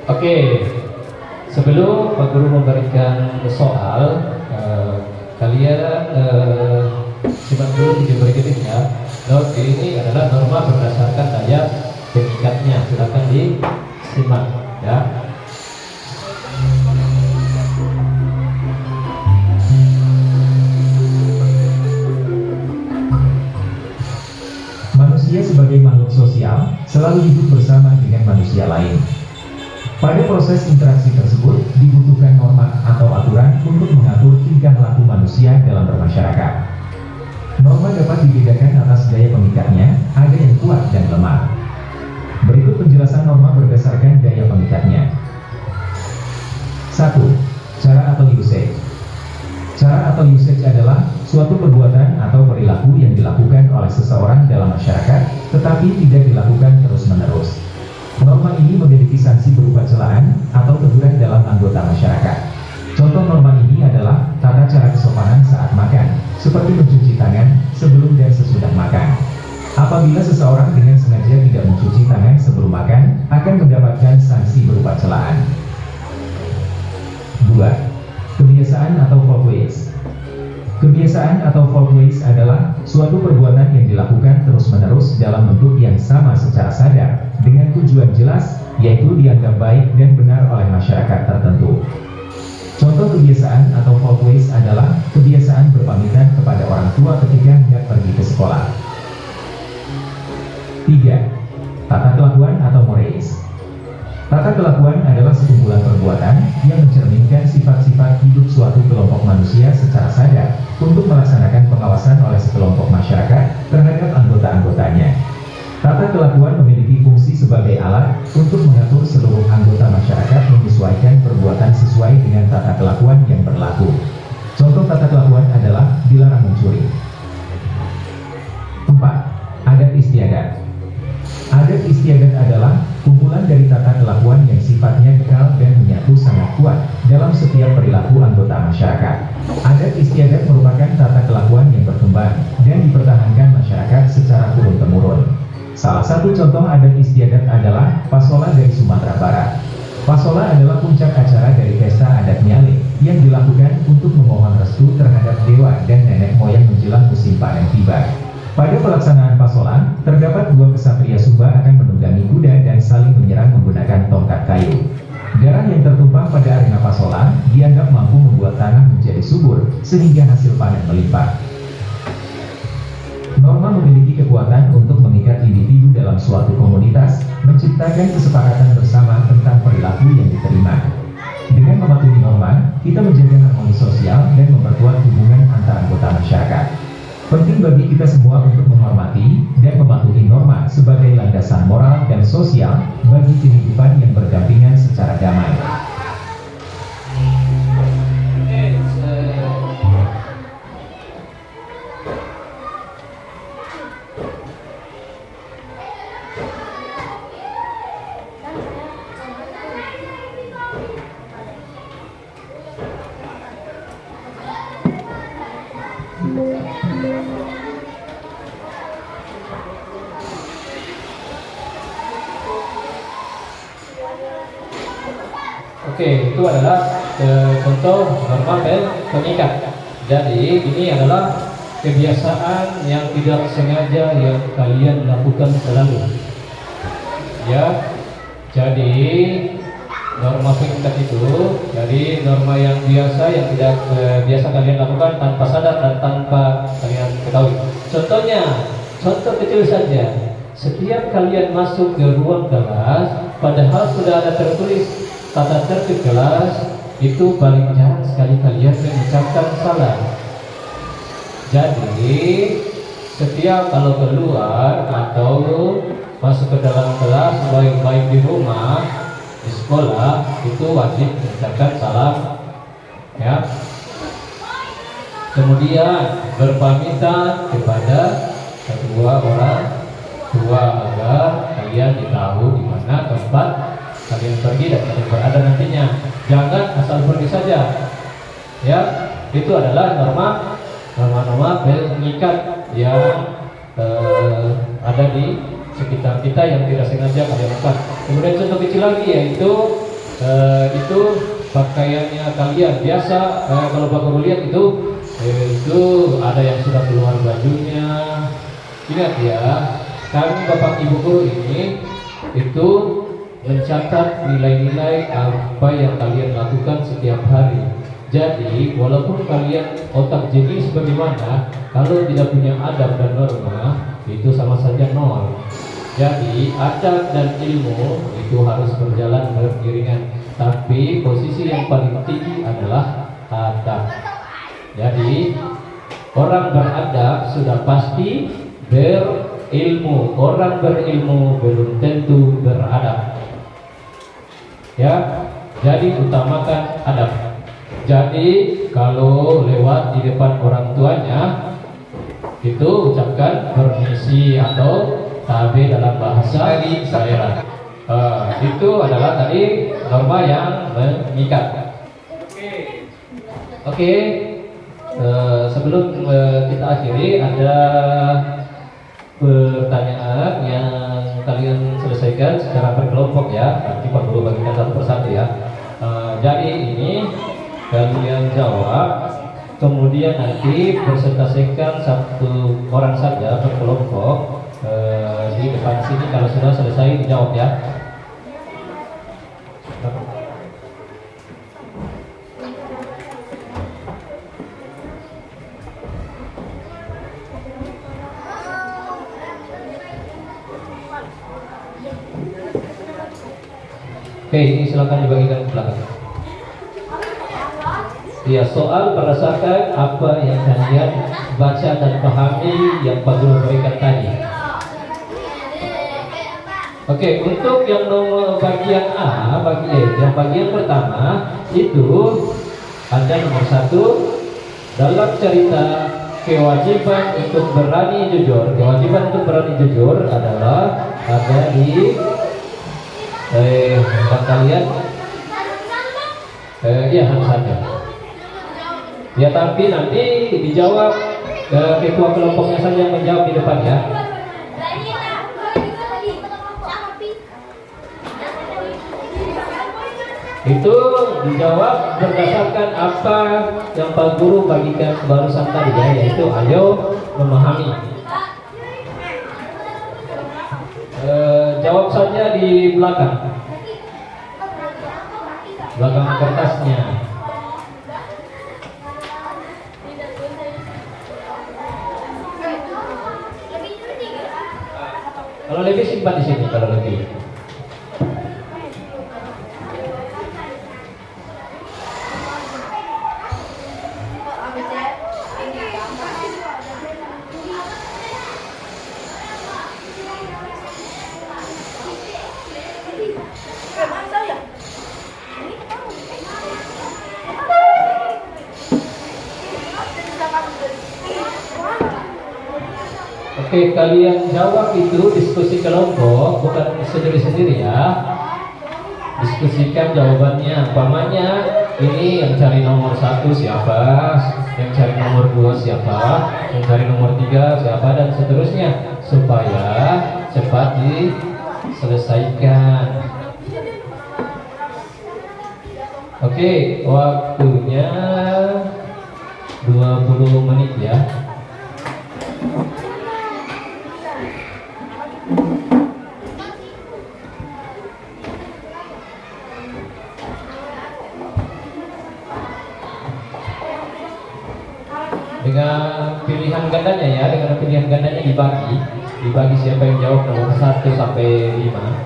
Oke, sebelum Pak Guru memberikan soal, kalian simak dulu video berikutnya. Ini adalah norma berdasarkan daya pengikatnya. Silakan disimak ya. Manusia sebagai makhluk sosial selalu hidup bersama dengan manusia lain. Pada proses interaksi tersebut dibutuhkan norma atau aturan untuk mengatur tingkah laku manusia dalam bermasyarakat. Norma dapat dibedakan atas daya pengikatnya, ada yang kuat dan lemah. Berikut penjelasan norma berdasarkan daya pengikatnya. 1. Cara atau usage. Cara atau usage adalah suatu perbuatan atau perilaku yang dilakukan oleh seseorang dalam masyarakat, tetapi tidak dilakukan terus-menerus. Norma ini memiliki sanksi berupa celaan atau teguran dalam anggota masyarakat. Contoh norma ini adalah tata cara kesopanan saat makan, seperti mencuci tangan sebelum dan sesudah makan. Apabila seseorang dengan sengaja tidak mencuci tangan sebelum makan, akan mendapatkan sanksi berupa celaan. 2. Kebiasaan atau folkways. Kebiasaan atau folkways adalah suatu perbuatan yang dilakukan terus-menerus dalam bentuk yang sama secara sadar, dengan tujuan jelas, yaitu dianggap baik dan benar oleh masyarakat tertentu. Contoh kebiasaan atau folkways adalah kebiasaan berpamitan kepada orang tua ketika hendak pergi ke sekolah. 3. Tata kelakuan atau mores. Tata kelakuan adalah sekumpulan perbuatan yang mencerminkan sifat-sifat hidup suatu kelompok manusia secara sadar untuk melaksanakan pengawasan oleh sekelompok masyarakat terhadap anggota-anggotanya. Tata kelakuan memiliki fungsi sebagai alat untuk mengatur seluruh anggota masyarakat menyesuaikan perbuatan sesuai dengan tata kelakuan yang berlaku. Contoh tata kelakuan adalah dilarang mencuri. 4. Adat istiadat. Adat istiadat adalah kumpulan dari tata kelakuan yang sifatnya kekal dan menyatu sangat kuat dalam setiap perilaku anggota masyarakat. Adat istiadat merupakan tata kelakuan yang berkembang dan dipertahankan masyarakat secara turun-temurun. Salah satu contoh adat istiadat adalah Pasola dari Sumatera Barat. Pasola adalah puncak acara dari pesta adat Nyale yang dilakukan untuk memohon restu terhadap dewa dan nenek moyang menjelang musim panen tiba. Pada pelaksanaan Pasola, terdapat dua kesatria Sumba akan menunggangi kuda dan saling menyerang menggunakan tongkat kayu. Darah yang tertumpah pada arena Pasola dianggap mampu membuat tanah menjadi subur sehingga hasil panen melimpah. Norma memiliki kekuatan untuk mengikat individu dalam suatu komunitas, menciptakan kesepakatan bersama tentang perilaku yang diterima. Dengan mematuhi norma, kita menjaga harmoni sosial dan memperkuat hubungan antara anggota masyarakat. Penting bagi kita semua untuk menghormati dan mematuhi norma sebagai landasan moral dan sosial bagi kehidupan yang berdampingan secara damai. Oke, itu adalah contoh norma pengikat. Jadi ini adalah kebiasaan yang tidak sengaja yang kalian lakukan selalu. Ya, jadi norma pengikat itu dari norma yang biasa yang tidak biasa kalian lakukan tanpa sadar dan tanpa kalian ketahui. Contohnya, contoh kecil saja. Setiap kalian masuk ke ruang kelas, padahal sudah ada tertulis tata tertib kelas, itu paling jarang sekali kalian mengucapkan salam. Jadi setiap kalau keluar atau masuk ke dalam kelas, baik di rumah, di sekolah, itu wajib mengucapkan salam, ya. Kemudian berpamitan kepada kedua orang tua agar kalian ditahu di mana tempat kalian pergi dan kalian berada nantinya. Jangan asal pergi saja. Ya, itu adalah norma pengikat yang ada di sekitar kita yang tidak sengaja kalian lakukan. Kemudian contoh kecil lagi yaitu itu pakaiannya kalian biasa. Kalau Bapak Guru lihat itu ada yang sudah keluar bajunya. Ingat ya, kami Bapak Ibu Guru ini itu mencatat nilai-nilai apa yang kalian lakukan setiap hari. Jadi walaupun kalian otak jenis bagaimana, kalau tidak punya adab dan norma, itu sama saja nol. Jadi adab dan ilmu itu harus berjalan beriringan. Tapi posisi yang paling tinggi adalah adab. Jadi orang beradab sudah pasti berilmu. Orang berilmu belum tentu beradab. Ya, jadi utamakan adab. Jadi kalau lewat di depan orang tuanya, itu ucapkan permisi atau tabe dalam bahasa daerah. Itu adalah tadi norma yang mengikat. Oke. Sebelum kita akhiri, ada pertanyaan yang kalian selesaikan secara berkelompok ya. Nanti Pak Guru bagikan satu persatu ya. Jadi ini kalian jawab, kemudian nanti presentasikan satu orang saja berkelompok di depan sini. Kalau sudah selesai dijawab ya. Oke, ini silakan dibagikan ke belakang. Ya, soal berdasarkan apa yang kalian baca dan pahami yang Pak Guru berikan tadi. Oke, untuk yang nomor bagian A, yang bagian pertama itu ada nomor 1 dalam cerita kewajiban untuk berani jujur. Kewajiban untuk berani jujur adalah ada di kalian ya harus ada. Ya, tapi nanti dijawab ketua kelompoknya saja yang menjawab di depan ya. Itu dijawab berdasarkan apa yang Pak Guru bagikan barusan tadi ya, yaitu ayo memahami. Jawab saja di belakang kertasnya. Kalau lebih simpan di sini kalau lebih. Oke, kalian jawab itu diskusi kelompok, bukan sendiri-sendiri ya. Diskusikan jawabannya. Umpamanya ini yang cari nomor 1 siapa, yang cari nomor 2 siapa, yang cari nomor 3 siapa, dan seterusnya, supaya cepat diselesaikan. Oke, waktunya 20 menit ya. Dengan pilihan gandanya ya, dengan pilihan gandanya dibagi siapa yang jawab nomor 1 sampai 5.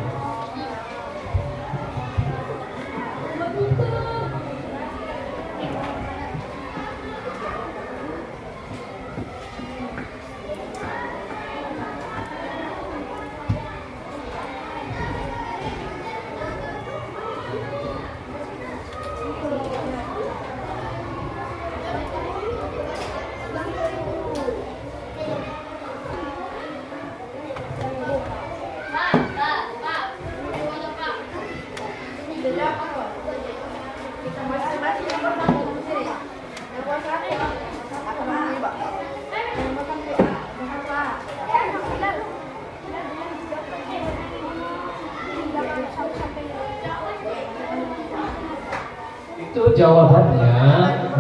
Itu jawabannya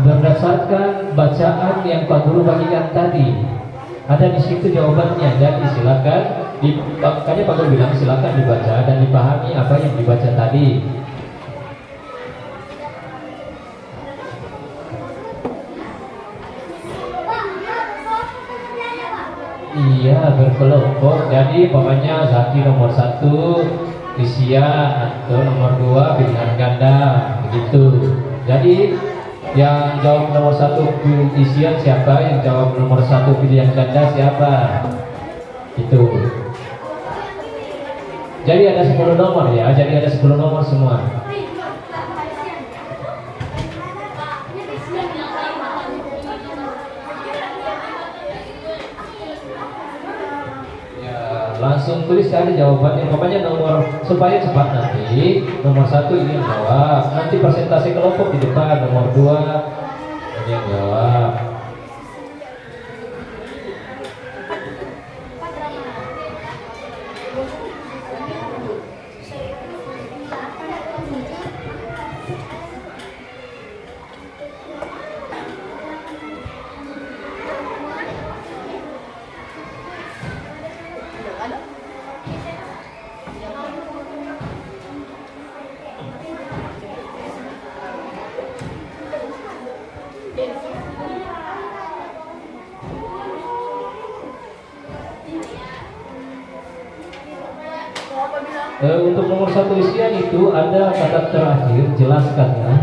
berdasarkan bacaan yang Pak Guru bagikan tadi. Ada di situ jawabannya. Jadi silakan, makanya Pak Guru bilang silakan dibaca dan dipahami apa yang dibaca tadi. Iya, berkelompok. Jadi pokoknya Zaki nomor 1 isian atau nomor 2 pilihan ganda begitu. Jadi yang jawab nomor 1 isian siapa, yang jawab nomor 1 pilihan ganda siapa, itu. Jadi ada 10 nomor ya, jadi ada 10 nomor semua. Langsung tulis aja jawabannya, pokoknya nomor, supaya cepat nanti nomor 1 ini yang jawab, nanti persentase kelompok di depan, nomor 2 ini yang jawab. Untuk nomor 1 isian itu ada kata terakhir, jelaskan ya.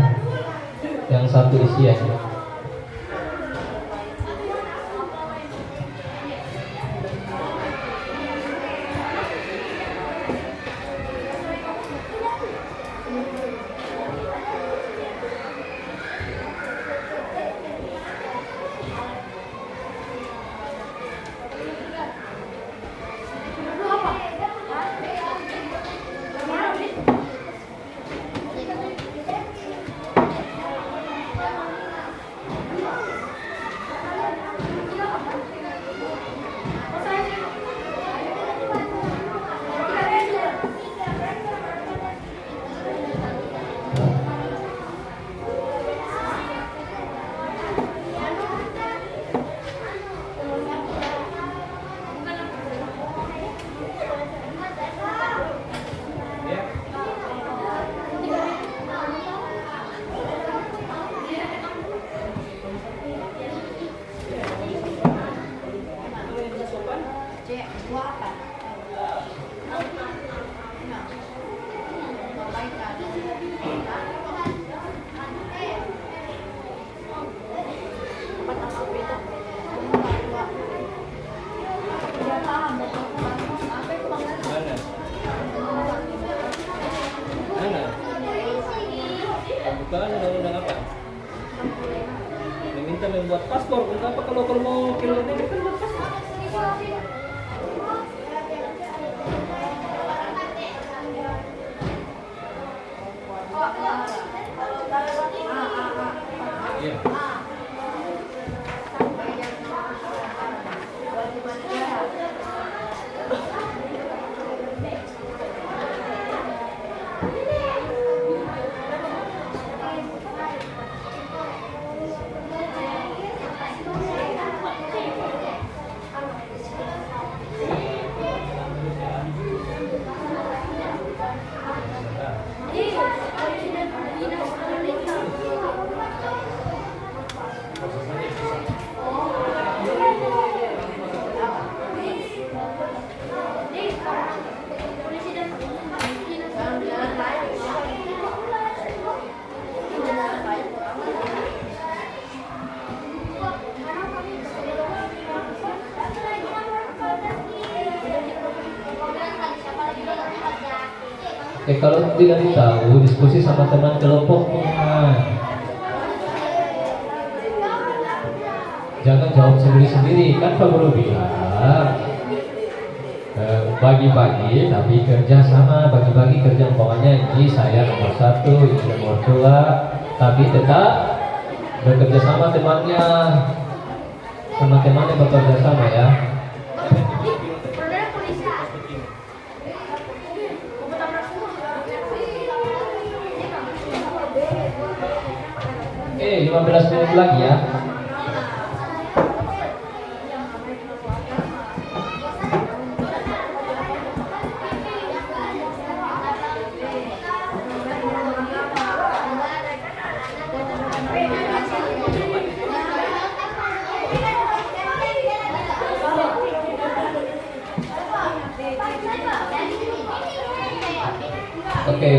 Yang 1 isian. kita membuat paspor. Untuk apa kalau mau keluar negeri kan buat paspor. Iya. Kalau tidak tahu, diskusi sama teman kelompoknya. Jangan jawab sendiri-sendiri, kan Pak Guru bilang bagi-bagi tapi kerja sama, bagi-bagi kerja. Umpamanya ini saya nomor 1, ini nomor 2, tapi tetap bekerja sama temannya, bekerja sama ya. Oke, 15 menit lagi ya. Oke,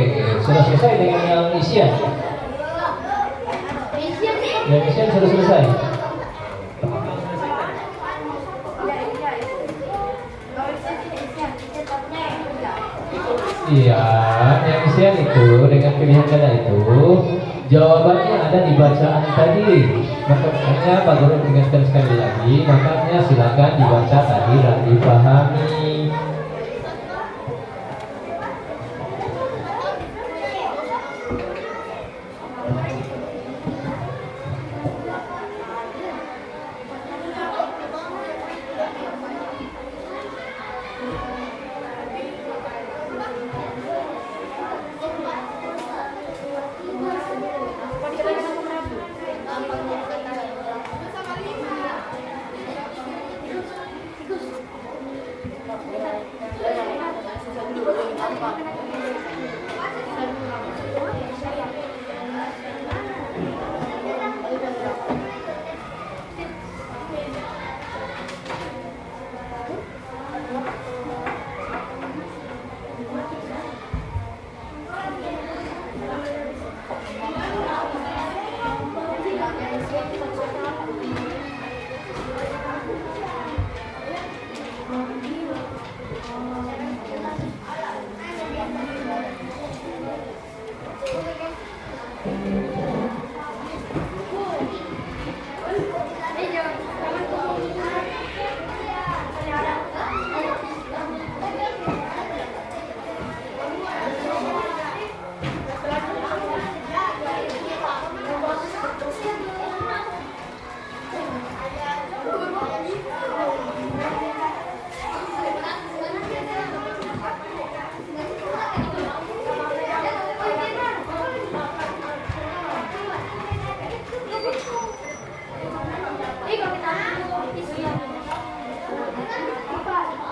sudah selesai dengan yang isian. Yang isian sudah selesai. Iya, yang isian itu dengan pilihan kata itu jawabannya ada di bacaan tadi. Makanya Pak Guru ingatkan sekali lagi, makanya silakan dibaca tadi dan dipahami.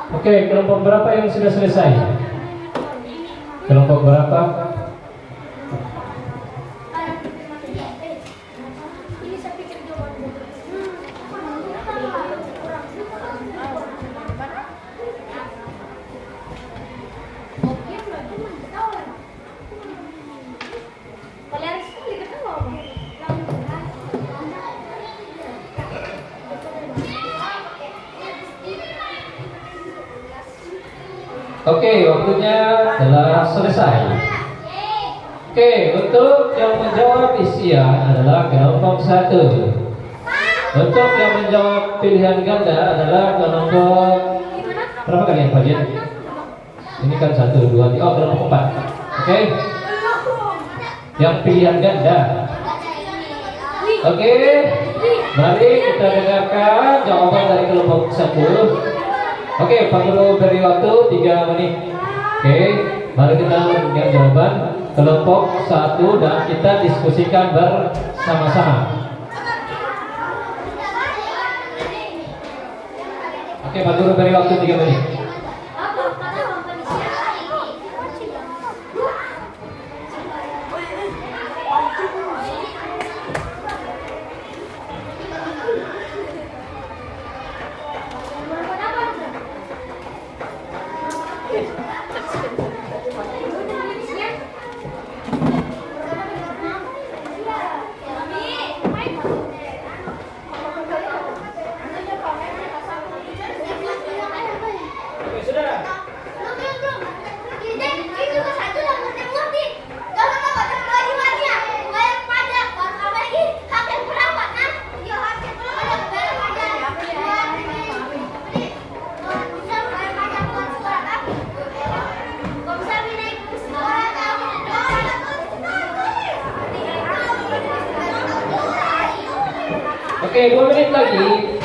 Oke, kelompok berapa yang sudah selesai? Kelompok berapa? Oke, waktunya telah selesai. Oke, untuk yang menjawab isian adalah kelompok 1. Untuk yang menjawab pilihan ganda adalah kelompok berapa kalian Pak Jen? Ini kan 1, 2, 3, oh kelompok 4. Oke. Yang pilihan ganda. Oke. Mari kita dengarkan jawaban dari kelompok 1. Oke, Pak Guru beri waktu 3 menit. Oke, mari kita mendengar jawaban kelompok 1 dan kita diskusikan bersama-sama. Oke, Pak Guru beri waktu 3 menit. Oke, sudah. Oke, 2 menit lagi.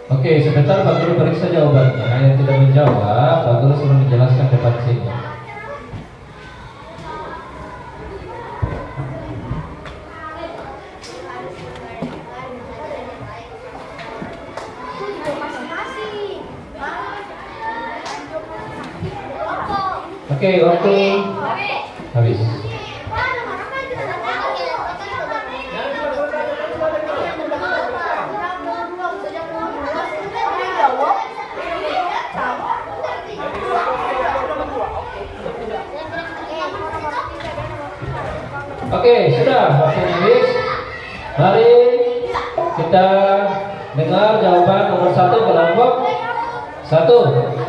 Oke, sebentar Pak Guru periksa jawabannya. Yang tidak menjawab, Pak Guru suruh menjelaskan depan sini. Oke, waktu habis. Oke, sudah waktu habis. Mari kita dengar jawaban nomor 1 kelompok 1.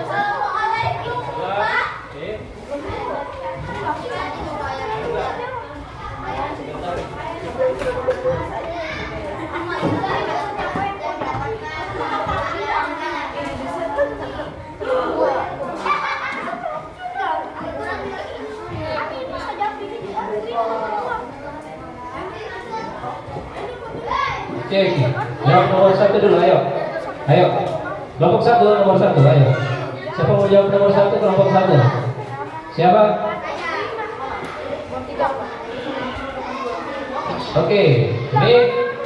Oke, jawab nomor 1 dulu, ayo. Ayo. Kelompok 1, nomor 1, ayo. Siapa mau jawab nomor 1 kelompok 1? Siapa? Oke, ini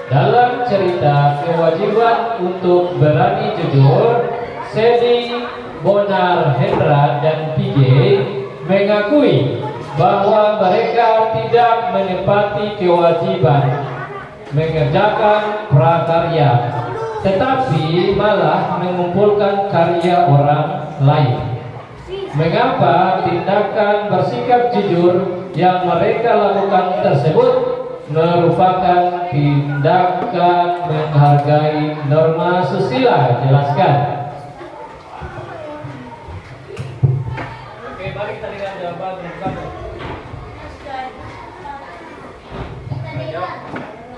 dalam cerita kewajiban untuk berani jujur, Sedi, Bonar, Hendra, dan PJ mengakui bahwa mereka tidak menepati kewajiban mengerjakan prakarya, tetapi malah mengumpulkan karya orang lain. Mengapa tindakan bersikap jujur yang mereka lakukan tersebut merupakan tindakan menghargai norma susila. Jelaskan. Oke, mari kita lihat jawaban berikutnya.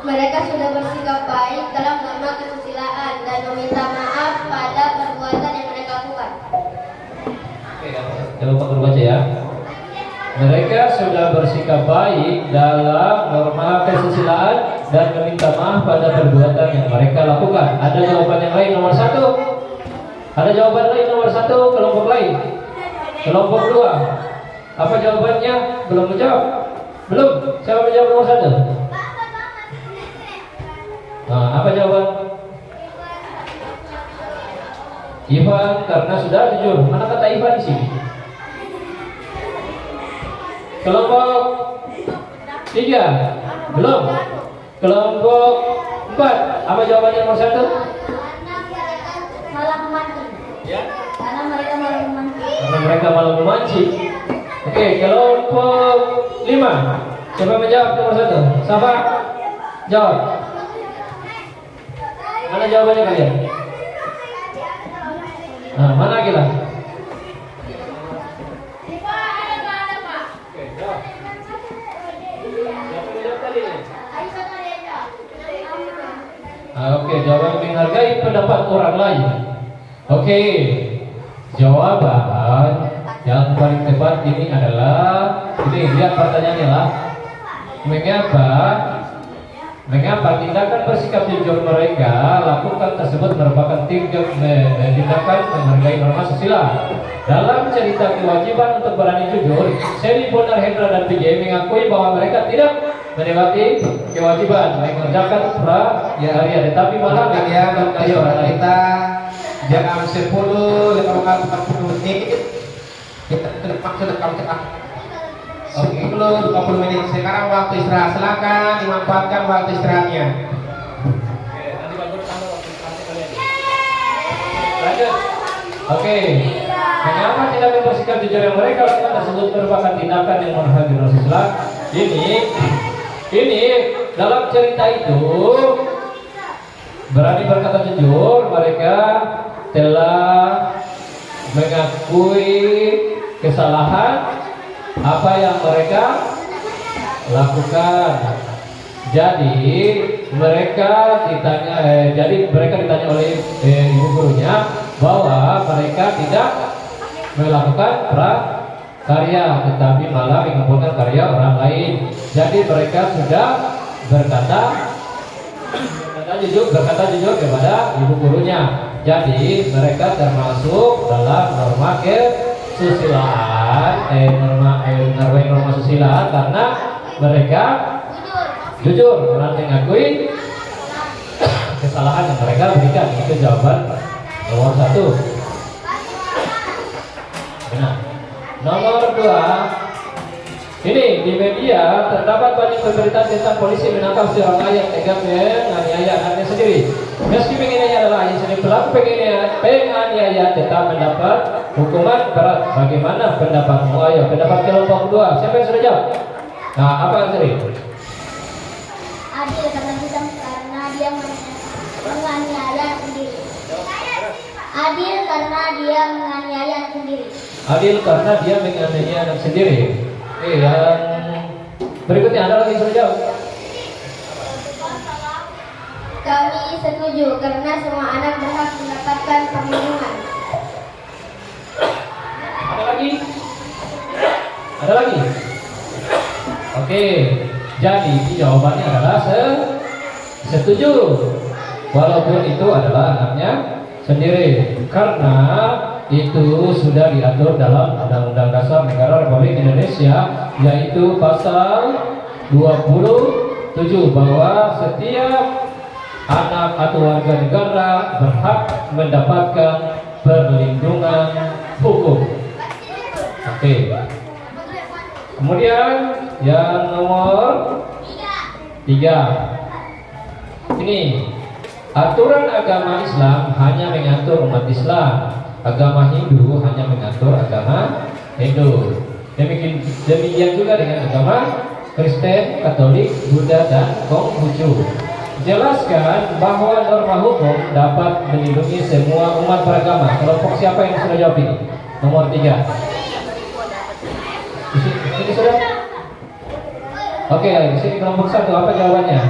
Mereka sudah bersikap baik dalam norma kesusilaan dan meminta maaf pada perbuatan yang mereka lakukan. Oke, jangan lupa baca ya. Mereka sudah bersikap baik dalam norma kesusilaan dan meminta maaf pada perbuatan yang mereka lakukan. Ada jawaban yang lain nomor 1? Ada jawaban lain nomor 1, kelompok lain? Kelompok 2. Apa jawabannya? Belum menjawab? Belum? Siapa menjawab nomor 1? Nah, apa jawaban? Ivan, karena sudah jujur. Mana kata Ivan di sini? Kelompok 3 belum. Kelompok 4 apa jawabannya nomor 1? Malah memancing. Ya. Karena mereka malah memancing. Karena mereka malah memancing. Oke, kelompok 5 siapa menjawab nomor 1? Siapa? Jawab. Mana jawabannya kalian? Nah, mana kita? Oke, jawaban menghargai pendapat orang lain. Oke, jawaban yang paling tepat ini adalah ini, lihat pertanyaannya lah. Mengapa tindakan bersikap jujur mereka lakukan tersebut merupakan tindakan menghargai norma susila. Dalam cerita kewajiban untuk berani jujur, Seri, Bonar, Hendra, dan PJ mengakui bahwa mereka tidak menepati kewajiban mengerjakan hari-hari, tapi malah Kalian kita jam 10:40 menit kita maksud kalau cepat 10-20 menit. Sekarang waktu istirahat, silakan dimanfaatkan waktu istirahatnya. Lanjut. Oke. Mengapa tindakan bersikap jujur yang mereka lakukan tersebut merupakan tindakan yang menghargai norma susila? Ini dalam cerita itu berani berkata jujur, mereka telah mengakui kesalahan apa yang mereka lakukan. Jadi mereka ditanya oleh ibu gurunya bahwa mereka tidak melakukan prakarya, tetapi malah mengumpulkan karya orang lain. Jadi mereka sudah berkata jujur kepada ibu gurunya. Jadi mereka termasuk dalam norma kesusilaan, norma susila karena mereka jujur dan mengakui kesalahan yang mereka berikan. Itu jawaban nomor 1. Benar. Nomor 2, ini di media terdapat banyak pemberitaan tentang polisi menangkap seorang ayah tega menganiaya anaknya sendiri. Meski penganiaya adalah ayah sendiri, pelaku penganiaya tetap mendapat hukuman berat. Bagaimana pendapatmu? Ayo, pendapat kelompok 2. Siapa yang sudah jawab? Nah, apa yang sendiri? Adil karena dia menganiaya sendiri. Adil karena dia menganiaya anak sendiri. Adil karena dia menganiaya anak sendiri. Oke, yang berikutnya ada lagi yang sudah jawab? Kami setuju karena semua anak berhak mendapatkan perlindungan. Ada lagi? Ada lagi? Oke, jadi jawabannya adalah setuju. Walaupun itu adalah anaknya sendiri, karena itu sudah diatur dalam Undang-Undang Dasar Negara Republik Indonesia, yaitu pasal 27 bahwa setiap anak atau warga negara berhak mendapatkan perlindungan hukum. Oke. Kemudian yang nomor 3. Ini aturan agama Islam hanya mengatur umat Islam. Agama Hindu hanya mengatur agama Hindu. Demikian juga dengan agama Kristen, Katolik, Buddha, dan Konghucu. Jelaskan bahwa norma hukum dapat melindungi semua umat beragama. Kelompok siapa yang sudah jawab ini? Nomor 3. Ini sudah? Oke, di sini kelompok 1, apa jawabannya?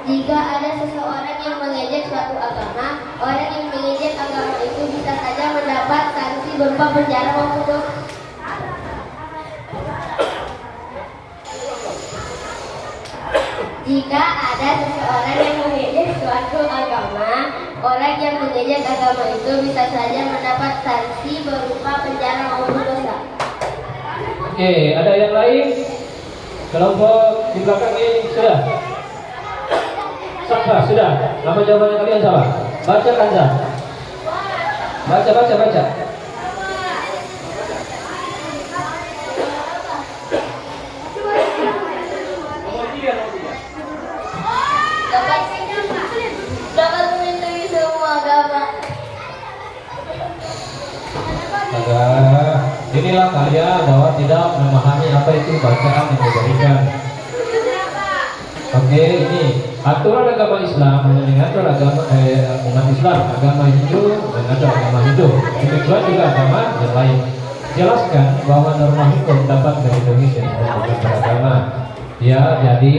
Jika ada seseorang yang mengejek suatu agama, orang yang mengejek agama itu bisa saja mendapat sanksi berupa penjara maupun dosa. Jika ada seseorang yang mengejek suatu agama, orang yang mengejek agama itu bisa saja mendapat sanksi berupa penjara maupun dosa. Oke, ada yang lain? Kelompok di belakang ini sudah? Sudah. Apa jawabannya kalian sama? Baca Kanza. Baca. Dapat melindungi semua agama. Inilah kalian bahwa tidak memahami apa itu bacaan yang diberikan. Oke, ini aturan agama Islam hanya mengatur agama umat Islam, agama Hindu mengatur agama Hindu. Demikian juga agama yang lain. Jelaskan bahwa norma hukum dapat melindungi semua umat beragama. Ya, jadi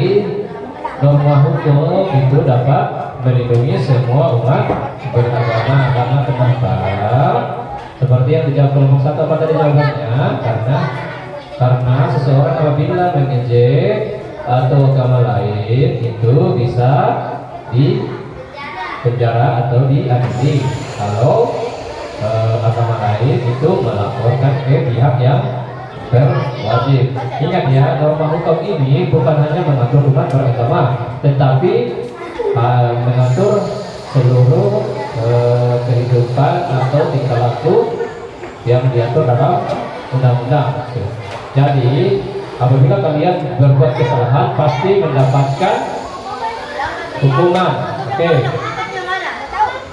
norma hukum itu dapat melindungi semua umat beragama. Karena kenapa? Seperti yang dijawab kelompok 1, apa tadi jawabannya? Karena seseorang apabila mengejek atau agama lain itu bisa di penjara atau diadili kalau agama lain itu melaporkan ke pihak yang berwajib. Ingat ya, norma hukum ini bukan hanya mengatur umat beragama, tetapi mengatur seluruh kehidupan atau tingkah laku yang diatur dalam undang-undang. Jadi apabila kalian berbuat kesalahan pasti mendapatkan hukuman. Oke.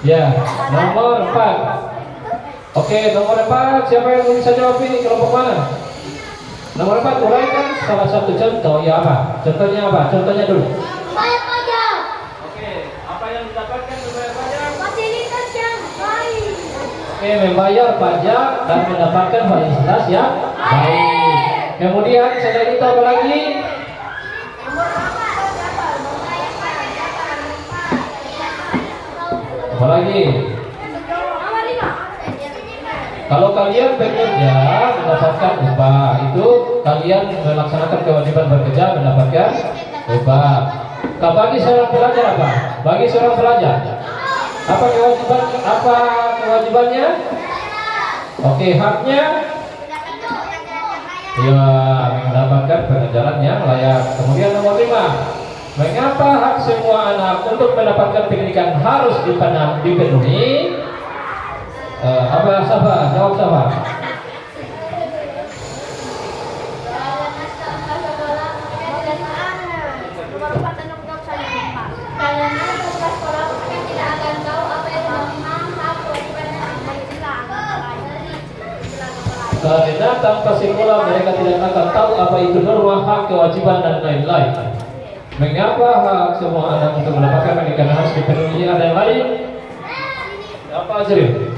Ya, nomor 4. Oke, nomor 4. Siapa yang bisa jawab ini? Kelompok mana? Nomor 4, uraikan salah satu contoh. Ya apa? Contohnya apa? Contohnya dulu. Bayar pajak. Oke, apa yang didapatkan membayar pajak? Fasilitas yang baik. Oke, membayar pajak dan mendapatkan fasilitas yang baik. Kemudian selain itu apa lagi? Apa lagi? Kalau kalian bekerja mendapatkan upah, itu kalian melaksanakan kewajiban bekerja mendapatkan upah. Bagi seorang pelajar apa? Bagi seorang pelajar apa kewajibannya? Oke, haknya ya mendapatkan pengajaran yang layak. Kemudian nomor 5, mengapa hak semua anak untuk mendapatkan pendidikan harus dipenuhi? Apa Safa? Jawab Safa. Karena tanpa sekolah mereka tidak akan tahu apa itu norma, hak, kewajiban dan lain-lain. Mengapa hak semua anak untuk mendapatkan pendidikan harus dipenuhi? Ada yang lain? Apa Azril?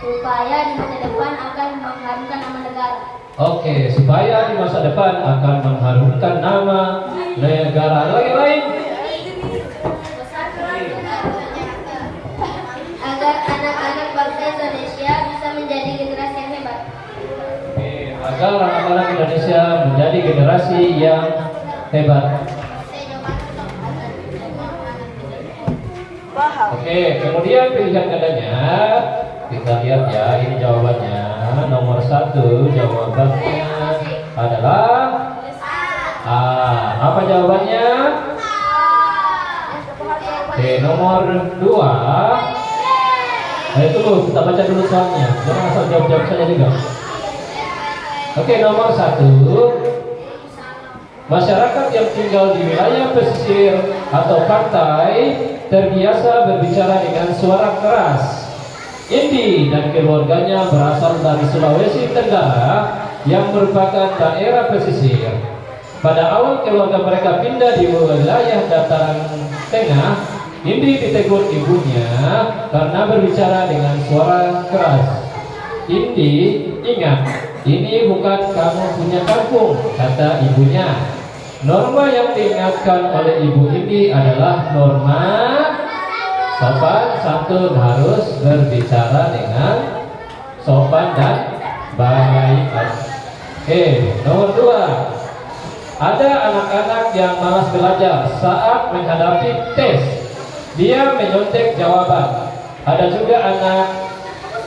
Supaya di masa depan akan mengharumkan nama negara. Oke, supaya di masa depan akan mengharumkan nama negara. Ada lagi yang lain? Agar anak-anak bangsa Indonesia bisa menjadi generasi yang hebat. Oke, agar anak-anak Indonesia menjadi generasi yang hebat. Oke, kemudian pilihan gandanya kita lihat ya, ini jawabannya. Nomor 1 jawabannya adalah A. Apa jawabannya? Oke, nomor 2. Itu kita baca dulu soalnya. Jangan asal jawab-jawab saja juga. Oke, nomor 1. Masyarakat yang tinggal di wilayah pesisir atau pantai terbiasa berbicara dengan suara keras. Indi dan keluarganya berasal dari Sulawesi Tenggara yang merupakan daerah pesisir. Pada awal keluarga mereka pindah di wilayah dataran tengah, Indi ditegur ibunya karena berbicara dengan suara keras. Indi, ingat, ini bukan kamu punya kampung, kata ibunya. Norma yang diingatkan oleh ibu Indi adalah norma sopan santun, harus berbicara dengan sopan dan baik. Oke, nomor 2. Ada anak-anak yang malas belajar saat menghadapi tes. Dia menyontek jawaban. Ada juga anak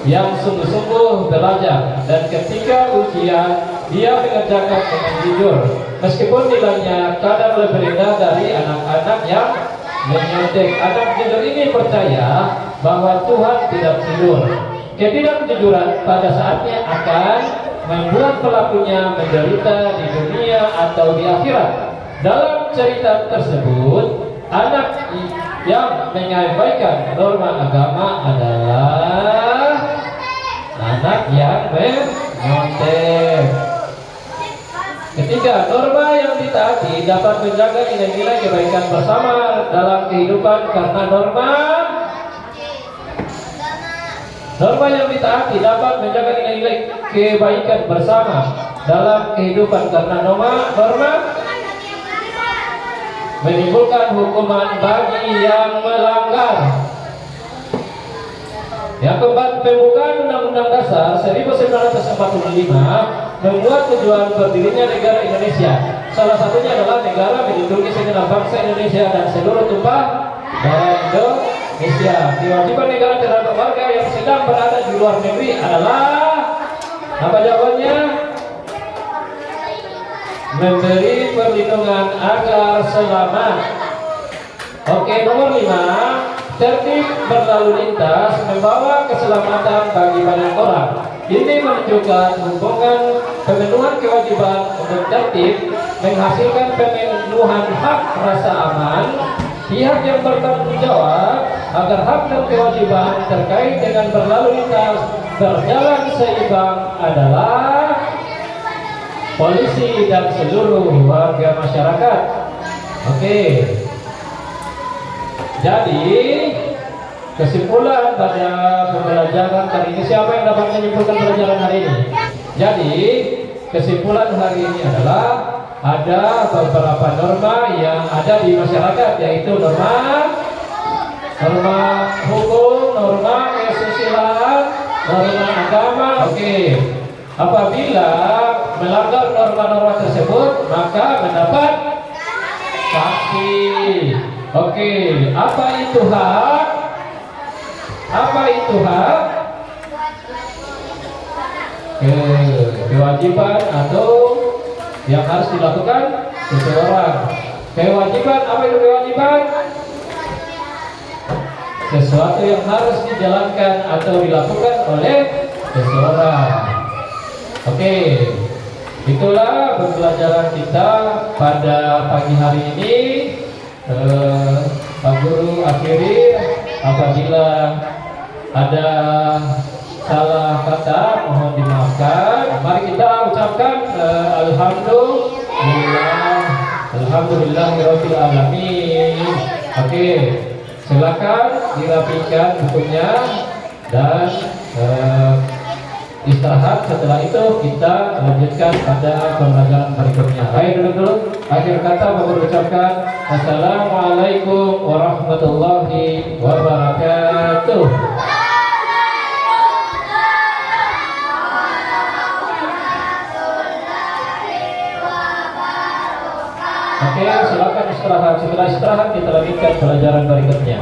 yang sungguh-sungguh belajar dan ketika ujian dia mengerjakan dengan jujur meskipun nilainya kadang lebih rendah dari anak-anak yang menyontek. Anak jujur ini percaya bahwa Tuhan tidak tidur. Ketidakjujuran pada saatnya akan membuat pelakunya menderita di dunia atau di akhirat. Dalam cerita tersebut, anak yang mengabaikan norma agama adalah anak yang menyontek. Ketiga, norma yang ditaati dapat menjaga nilai-nilai kebaikan bersama dalam kehidupan karena norma yang ditaati dapat menjaga nilai-nilai kebaikan bersama dalam kehidupan karena norma menimbulkan hukuman bagi yang melanggar. Yang keempat, pembukaan Undang-Undang Dasar 1945 membuat tujuan berdirinya negara Indonesia. Salah satunya adalah negara melindungi segenap bangsa Indonesia dan seluruh tumpah darah Indonesia. Kewajiban negara terhadap warga yang sedang berada di luar negeri adalah apa jawabannya? Memberi perlindungan agar selamat. Oke, nomor 5. Tertib berlalu lintas membawa keselamatan bagi banyak orang. Ini menunjukkan hubungan pemenuhan kewajiban untuk tertib menghasilkan pemenuhan hak rasa aman. Pihak yang bertanggung jawab agar hak dan kewajiban terkait dengan berlalu lintas berjalan seimbang adalah polisi dan seluruh warga masyarakat. Oke. Jadi kesimpulan pada pembelajaran hari ini, siapa yang dapat menyimpulkan pelajaran hari ini? Jadi kesimpulan hari ini adalah ada beberapa norma yang ada di masyarakat, yaitu norma hukum, norma kesusilaan, norma agama. Oke. Apabila melanggar norma-norma tersebut, maka mendapat sanksi. Oke, apa itu hak? Apa itu hak? Kewajiban atau yang harus dilakukan seseorang. Kewajiban, apa itu kewajiban? Sesuatu yang harus dijalankan atau dilakukan oleh seseorang. Oke, itulah pembelajaran kita pada pagi hari ini. Pak Guru akhiri, apabila ada salah kata mohon dimaafkan. Mari kita ucapkan alhamdulillahirabbil alamin. Oke, silakan dirapikan bukunya dan istirahat. Setelah itu kita lanjutkan pada pembelajaran berikutnya. Baik, duduk dulu. Akhir kata Bapak ucapkan Assalamualaikum warahmatullahi wabarakatuh. Oke, silakan istirahat. Setelah istirahat kita lanjutkan pelajaran berikutnya.